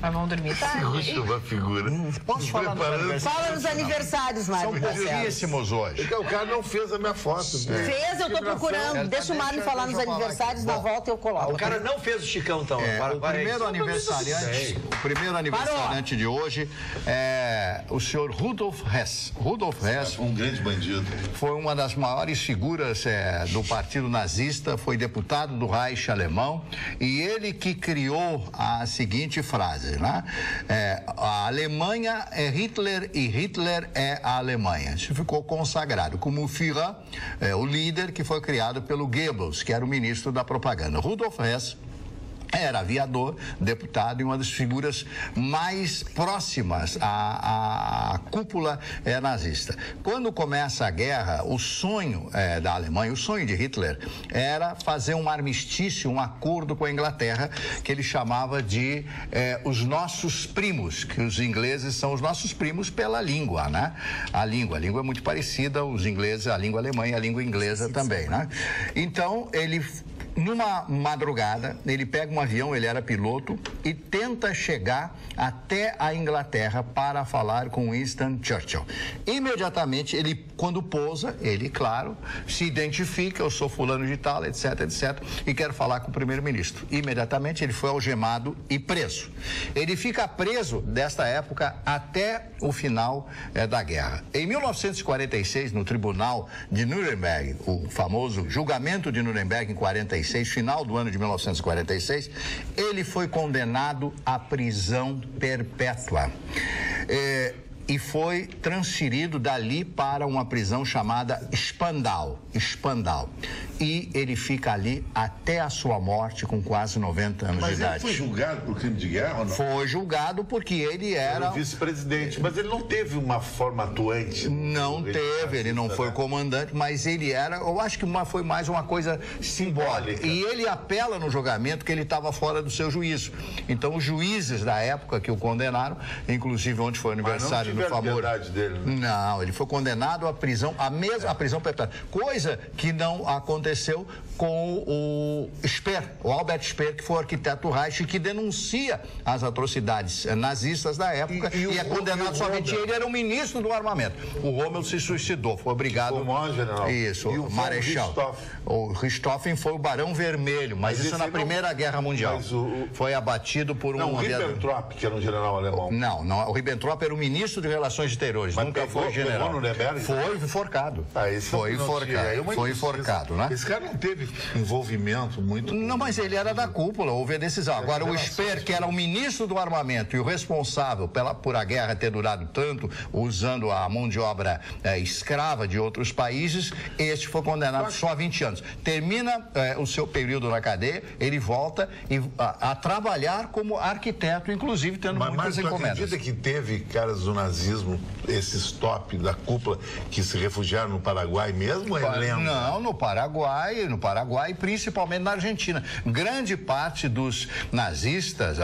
[SPEAKER 2] Mas vamos dormir tarde.
[SPEAKER 5] Isso, uma figura.
[SPEAKER 4] Posso falar nos aniversários?
[SPEAKER 1] Fala nos aniversários, Mário.
[SPEAKER 4] São pouquíssimos hoje.
[SPEAKER 5] O cara não fez a minha foto.
[SPEAKER 1] Fez, eu tô procurando. Deixa o Mário falar nos aniversários, na volta eu coloco.
[SPEAKER 3] O cara não fez o Chicão, então.
[SPEAKER 4] O primeiro aniversariante de hoje é o senhor Rudolf Hess. Rudolf Hess,
[SPEAKER 5] um grande bandido,
[SPEAKER 4] foi uma das maiores figuras do partido nazista, foi deputado do Reich alemão e ele que criou a seguinte frase, né? A Alemanha é Hitler e Hitler é a Alemanha. Isso ficou consagrado como o Führer, o líder que foi criado pelo Goebbels, que era o ministro da propaganda. Rudolf Hess era aviador, deputado e uma das figuras mais próximas à cúpula nazista. Quando começa a guerra, o sonho da Alemanha, o sonho de Hitler, era fazer um armistício, um acordo com a Inglaterra, que ele chamava de os nossos primos, que os ingleses são os nossos primos pela língua, né? A língua é muito parecida, os ingleses, a língua alemã e a língua inglesa também, né? Então, ele... Numa madrugada, ele pega um avião, ele era piloto, e tenta chegar até a Inglaterra para falar com Winston Churchill. Imediatamente, quando pousa, ele, claro, se identifica, eu sou fulano de tal, etc, e quero falar com o primeiro-ministro. Imediatamente, ele foi algemado e preso. Ele fica preso, desta época, até o final da guerra. Em 1946, no tribunal de Nuremberg, o famoso julgamento de Nuremberg em 46, final do ano de 1946, ele foi condenado à prisão perpétua. E foi transferido dali para uma prisão chamada Spandau. e ele fica ali até a sua morte com quase 90 anos de idade.
[SPEAKER 5] Mas ele foi julgado por crime de guerra ou não?
[SPEAKER 4] Foi julgado porque ele era...
[SPEAKER 5] vice-presidente, mas ele não teve uma forma atuante.
[SPEAKER 4] Não teve, ele não foi comandante, mas ele era, eu acho que foi mais uma coisa simbólica. E ele apela no julgamento que ele estava fora do seu juízo. Então, os juízes da época que o condenaram, inclusive onde foi o aniversário do famoso...
[SPEAKER 5] dele, né?
[SPEAKER 4] Não, ele foi condenado à prisão, a prisão perpétua. Coisa que não aconteceu com o Speer, o Albert Speer, que foi o arquiteto Reich, que denuncia as atrocidades nazistas da época e é condenado só a 20 anos. Ele era o ministro do armamento. O Rommel se suicidou, foi obrigado...
[SPEAKER 5] O maior general.
[SPEAKER 4] Isso, o Marechal. O Richthofen foi o Barão Vermelho, mas isso na Primeira Guerra Mundial. Foi abatido por um...
[SPEAKER 5] Não, o Ribbentrop, que era um general alemão.
[SPEAKER 4] Não, o Ribbentrop era o ministro de Relações Exteriores,
[SPEAKER 5] mas
[SPEAKER 4] nunca foi general.
[SPEAKER 5] No Nuremberg?
[SPEAKER 4] Foi enforcado. Foi enforcado. Foi enforcado, né?
[SPEAKER 5] Esse cara não teve envolvimento muito...
[SPEAKER 4] Não, mas ele era da cúpula, houve a decisão. Agora, o Speer, que era o ministro do armamento e o responsável por a guerra ter durado tanto, usando a mão de obra escrava de outros países, este foi condenado só a 20 anos. Termina o seu período na cadeia, ele volta a trabalhar como arquiteto, inclusive tendo muitas encomendas.
[SPEAKER 5] Mas acredita que teve caras do nazismo, esses top da cúpula, que se refugiaram no Paraguai mesmo?
[SPEAKER 4] Não, no Paraguai, principalmente na Argentina. Grande parte dos nazistas,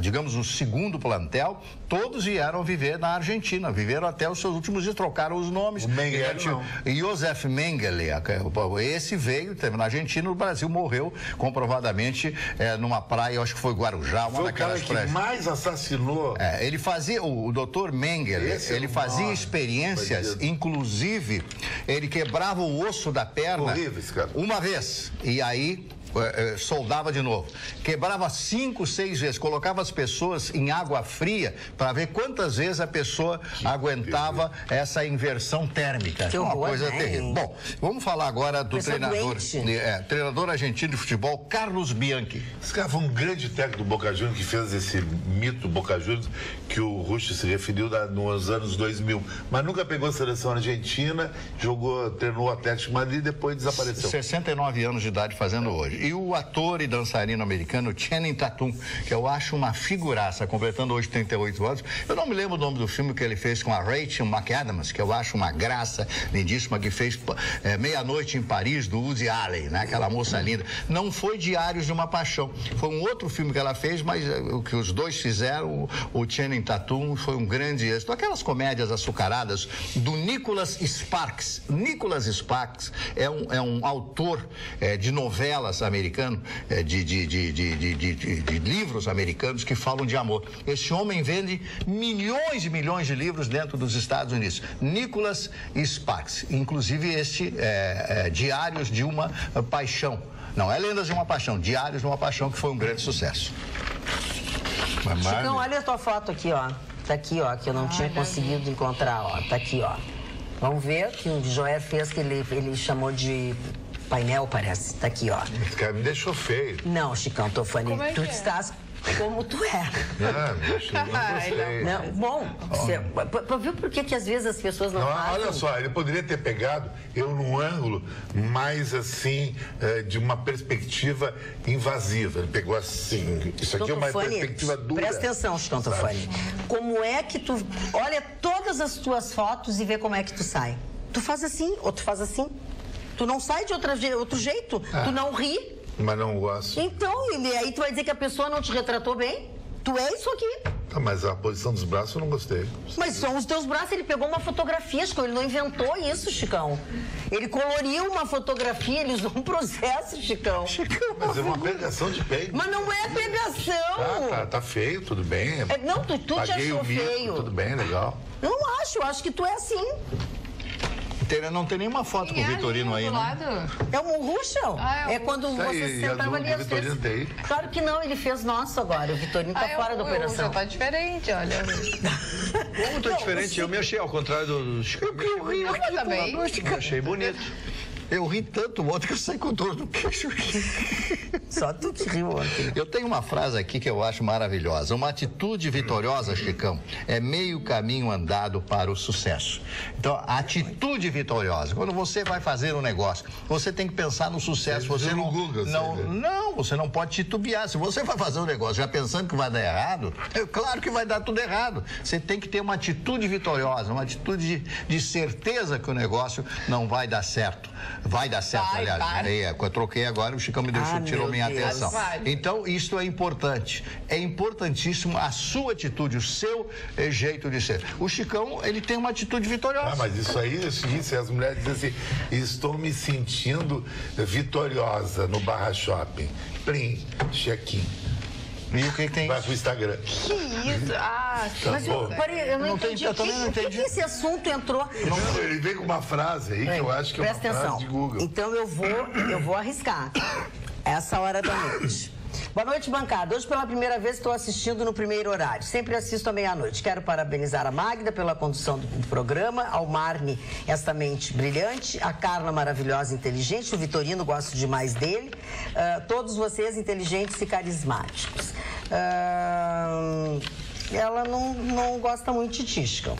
[SPEAKER 4] digamos, o segundo plantel, todos vieram viver na Argentina, viveram até os seus últimos dias, trocaram os nomes.
[SPEAKER 5] O Mengele,
[SPEAKER 4] Josef Mengele, esse veio, teve na Argentina, no Brasil, morreu comprovadamente numa praia, eu acho que foi Guarujá, uma daquelas praias.
[SPEAKER 5] Foi o cara que mais assassinou.
[SPEAKER 4] Ele fazia, o doutor Mengele, ele fazia experiências, inclusive, ele quebrava o osso da perna uma vez, e aí soldava de novo. Quebrava 5, 6 vezes, colocava as pessoas em água fria para ver quantas vezes a pessoa aguentava essa inversão térmica.
[SPEAKER 1] Que
[SPEAKER 4] uma coisa
[SPEAKER 1] né?
[SPEAKER 4] terrível. Bom, vamos falar agora do treinador argentino de futebol, Carlos Bianchi.
[SPEAKER 5] Esse cara foi um grande técnico do Boca Juniors que fez esse mito Boca Juniors que o Rusch se referiu nos anos 2000, mas nunca pegou a seleção argentina, treinou o Atlético de Madrid e depois desapareceu.
[SPEAKER 4] 69 anos de idade fazendo hoje. E o ator e dançarino americano Channing Tatum, que eu acho uma figuraça, completando hoje 38 anos. Eu não me lembro o nome do filme que ele fez com a Rachel McAdams, que eu acho uma graça lindíssima, que fez Meia-Noite em Paris, do Woody Allen, né? Aquela moça linda. Não foi Diários de uma Paixão. Foi um outro filme que ela fez, mas o que os dois fizeram, o Channing Tatum, foi um grande êxito. Aquelas comédias açucaradas do Nicholas Sparks. Nicholas Sparks é um autor de novelas americano, de livros americanos que falam de amor. Esse homem vende milhões e milhões de livros dentro dos Estados Unidos. Nicholas Sparks. Inclusive Diários de uma Paixão. Não é Lendas de uma Paixão, Diários de uma Paixão, que foi um grande sucesso.
[SPEAKER 1] Chicão, olha a tua foto aqui, ó. Tá aqui, ó, que eu não tinha conseguido encontrar, ó. Tá aqui, ó. Vamos ver que o Joé fez, que ele chamou de painel, parece. Tá aqui, ó.
[SPEAKER 5] Esse cara me deixou feio.
[SPEAKER 1] Não, Chicão, tô falando. Tu estás como tu é.
[SPEAKER 5] Não,
[SPEAKER 1] bom, pra ver por que às vezes as pessoas não fazem.
[SPEAKER 5] Olha só, ele poderia ter pegado eu num ângulo mais assim, de uma perspectiva invasiva. Ele pegou assim. Isso aqui é uma perspectiva dura.
[SPEAKER 1] Presta atenção, Chicão Tofani. Como é que tu olha todas as tuas fotos e vê como é que tu sai? Tu faz assim, ou tu faz assim. Tu não sai de outro jeito. Tu não ri.
[SPEAKER 5] Mas não gosto.
[SPEAKER 1] Então, aí tu vai dizer que a pessoa não te retratou bem? Tu é isso aqui.
[SPEAKER 5] Tá, mas a posição dos braços eu não gostei.
[SPEAKER 1] Mas são os teus braços, ele pegou uma fotografia, Chicão, ele não inventou isso, Chicão. Ele coloriu uma fotografia, ele usou um processo, Chicão.
[SPEAKER 5] Mas é uma pegação de peito.
[SPEAKER 1] Mas não é pegação.
[SPEAKER 5] Tá feio, tudo bem.
[SPEAKER 1] Não, tu te achou feio.
[SPEAKER 5] Tudo bem, legal.
[SPEAKER 1] Não acho, acho que tu é assim.
[SPEAKER 4] Não tem nenhuma foto com o Vitorino aí, né?
[SPEAKER 1] É o Ruschel. É quando você sentava ali. Claro que não, ele fez nosso agora. O Vitorino tá fora da operação.
[SPEAKER 2] Já tá diferente, olha.
[SPEAKER 3] Como tá diferente? Eu me achei, ao contrário do...
[SPEAKER 2] Eu também.
[SPEAKER 3] Eu achei bonito.
[SPEAKER 4] Eu ri tanto ontem que eu saí com dor no queixo.
[SPEAKER 1] Só tu que riu ontem.
[SPEAKER 4] Eu tenho uma frase aqui que eu acho maravilhosa. Uma atitude vitoriosa, Chicão, é meio caminho andado para o sucesso. Então, a atitude vitoriosa, quando você vai fazer um negócio, você tem que pensar no sucesso. Você não, você não pode titubear. Se você vai fazer um negócio já pensando que vai dar errado, é claro que vai dar tudo errado. Você tem que ter uma atitude vitoriosa, uma atitude de certeza que o negócio não vai dar certo. Vai dar certo, aliás. Eu troquei agora, o Chicão me deixou, tirou minha atenção. Então, isso é importante. É importantíssimo a sua atitude, o seu jeito de ser. O Chicão, ele tem uma atitude vitoriosa.
[SPEAKER 5] Mas isso aí é o seguinte, as mulheres dizem assim, estou me sentindo vitoriosa no Barra Shopping. Plim, check-in.
[SPEAKER 4] E o que tem?
[SPEAKER 5] Vai pro Instagram.
[SPEAKER 2] Que isso? Ah,
[SPEAKER 1] mas eu não entendi. Eu também não entendi. Por que esse assunto entrou?
[SPEAKER 5] Não, ele vem com uma frase aí que eu acho que é uma frase de Google.
[SPEAKER 1] Então eu vou arriscar. Essa hora da noite. Boa noite, bancada. Hoje, pela primeira vez, estou assistindo no primeiro horário. Sempre assisto à meia-noite. Quero parabenizar a Magda pela condução do programa, ao Marne, esta mente brilhante, a Carla maravilhosa e inteligente, o Vitorino, gosto demais dele, todos vocês inteligentes e carismáticos. Ela não gosta muito de ti, Chicão.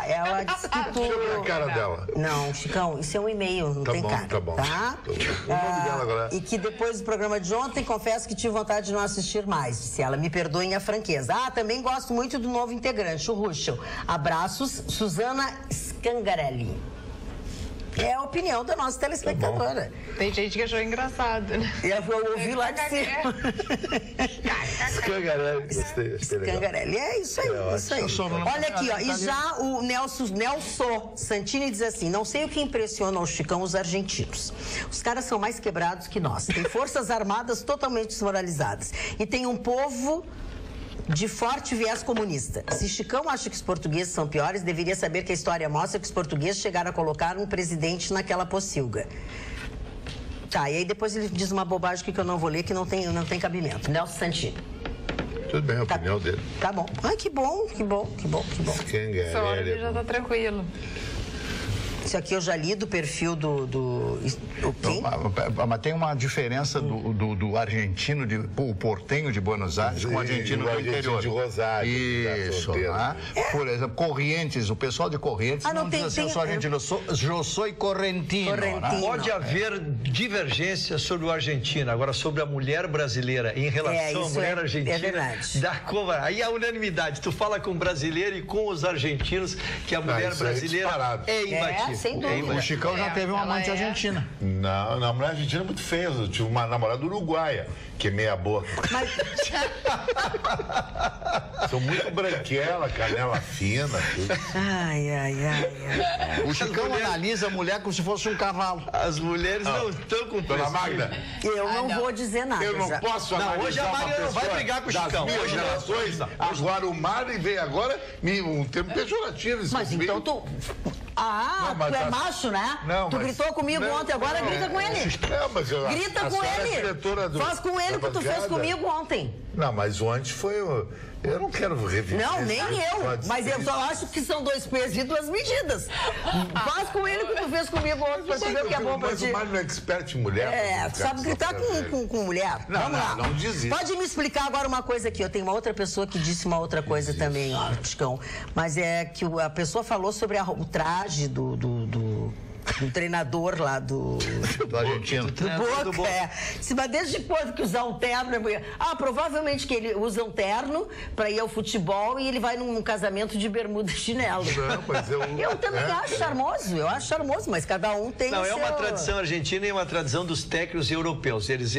[SPEAKER 1] Ela disse que tu...
[SPEAKER 5] Deixa eu ver a cara dela.
[SPEAKER 1] Não, Chicão, isso é um e-mail, não tem cara.
[SPEAKER 5] Tá bom.
[SPEAKER 1] Tá?
[SPEAKER 5] O nome dela agora.
[SPEAKER 1] E que depois do programa de ontem, confesso que tive vontade de não assistir mais. Se ela me perdoem a franqueza. Também gosto muito do novo integrante, o Ruschel. Abraços, Suzana Scangarelli. É a opinião da nossa telespectadora.
[SPEAKER 2] Tem gente que achou engraçado, né?
[SPEAKER 1] Eu ouvi lá de cima.
[SPEAKER 5] Scangarelli, gostei.
[SPEAKER 1] Scangarelli, é isso aí, isso aí. Olha aqui, ó, e já o Nelson Santini diz assim, não sei o que impressiona o Chicão os argentinos. Os caras são mais quebrados que nós. Tem forças armadas totalmente desmoralizadas. E tem um povo de forte viés comunista. Se Chicão acha que os portugueses são piores, deveria saber que a história mostra que os portugueses chegaram a colocar um presidente naquela pocilga. Tá, e aí depois ele diz uma bobagem que eu não vou ler, que não tem cabimento. Nelson Santini.
[SPEAKER 5] Tudo bem, a opinião dele.
[SPEAKER 1] Tá bom. Ai, que bom.
[SPEAKER 2] Essa hora ele já tá tranquilo.
[SPEAKER 1] Isso aqui eu já li do perfil do quem?
[SPEAKER 4] Mas tem uma diferença do argentino, o portenho de Buenos Aires, com o argentino do interior.
[SPEAKER 5] De Rosário.
[SPEAKER 4] Isso. Por exemplo, Corrientes, o pessoal de Corrientes não diz assim, eu sou argentino, eu sou correntino.
[SPEAKER 3] Pode haver divergência sobre o argentino, agora sobre a mulher brasileira em relação à mulher argentina.
[SPEAKER 1] É verdade.
[SPEAKER 3] Aí a unanimidade, tu fala com o brasileiro e com os argentinos que a mulher brasileira é imbatível.
[SPEAKER 1] Sem dúvida.
[SPEAKER 4] O Chicão já teve uma amante argentina.
[SPEAKER 5] Não, a mulher argentina é muito feia. Eu tive uma namorada uruguaia, que é meia boca.
[SPEAKER 1] Mas...
[SPEAKER 5] Sou muito branquela, canela fina. Tudo.
[SPEAKER 1] Ai.
[SPEAKER 4] O Chicão analisa a mulher como se fosse um cavalo.
[SPEAKER 3] As mulheres não estão com
[SPEAKER 5] Dona Magda,
[SPEAKER 1] Eu não vou dizer nada.
[SPEAKER 5] eu não posso analisar
[SPEAKER 3] hoje a Magda não vai brigar com o Chicão.
[SPEAKER 5] Das minhas gerações, agora o Mário vem agora um termo pejorativo.
[SPEAKER 1] Mas então tu...
[SPEAKER 5] Não,
[SPEAKER 1] tu é macho, né?
[SPEAKER 5] Não,
[SPEAKER 1] tu gritou comigo ontem, agora grita com ele.
[SPEAKER 5] Não, mas
[SPEAKER 1] Grita com ele. Faz com ele o que tu fez comigo ontem.
[SPEAKER 5] Não, mas o antes foi... Eu não quero reviver.
[SPEAKER 1] Não, nem eu. Mas eu só acho que são 2 pesos e 2 medidas. Faz com ele o que tu fez comigo ontem pra tu ver o que é bom pra ti.
[SPEAKER 5] Mas o Mário não é expert em mulher.
[SPEAKER 1] Tu sabe gritar com mulher.
[SPEAKER 5] Não,
[SPEAKER 1] Vamos lá.
[SPEAKER 5] não diz isso.
[SPEAKER 1] Pode me explicar agora uma coisa aqui. Eu tenho uma outra pessoa que disse uma outra coisa também, ó, Chicão. Mas é que a pessoa falou sobre o traje do treinador lá do
[SPEAKER 4] argentino.
[SPEAKER 1] Do Boca. Mas desde quando que usar um terno? Provavelmente que ele usa um terno pra ir ao futebol e ele vai num casamento de bermuda e chinelo.
[SPEAKER 5] Não, mas
[SPEAKER 1] eu também acho charmoso. Eu acho charmoso, mas cada um tem
[SPEAKER 3] Não,
[SPEAKER 1] é
[SPEAKER 3] uma tradição argentina e uma tradição dos técnicos europeus. Eles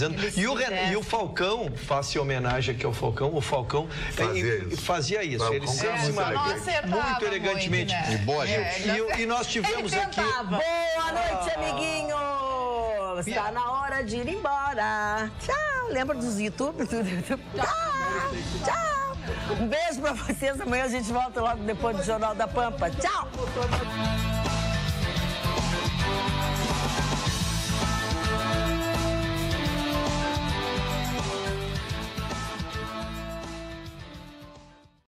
[SPEAKER 3] andam... E o Falcão, faça homenagem aqui ao Falcão, o Falcão fazia isso. Ele se muito elegantemente.
[SPEAKER 2] Muito, né?
[SPEAKER 4] E boa, gente.
[SPEAKER 3] E nós tivemos aqui...
[SPEAKER 1] Boa noite, amiguinhos! Está na hora de ir embora. Tchau! Lembra dos YouTube? Tchau! Um beijo pra vocês. Amanhã a gente volta logo depois do Jornal da Pampa. Tchau!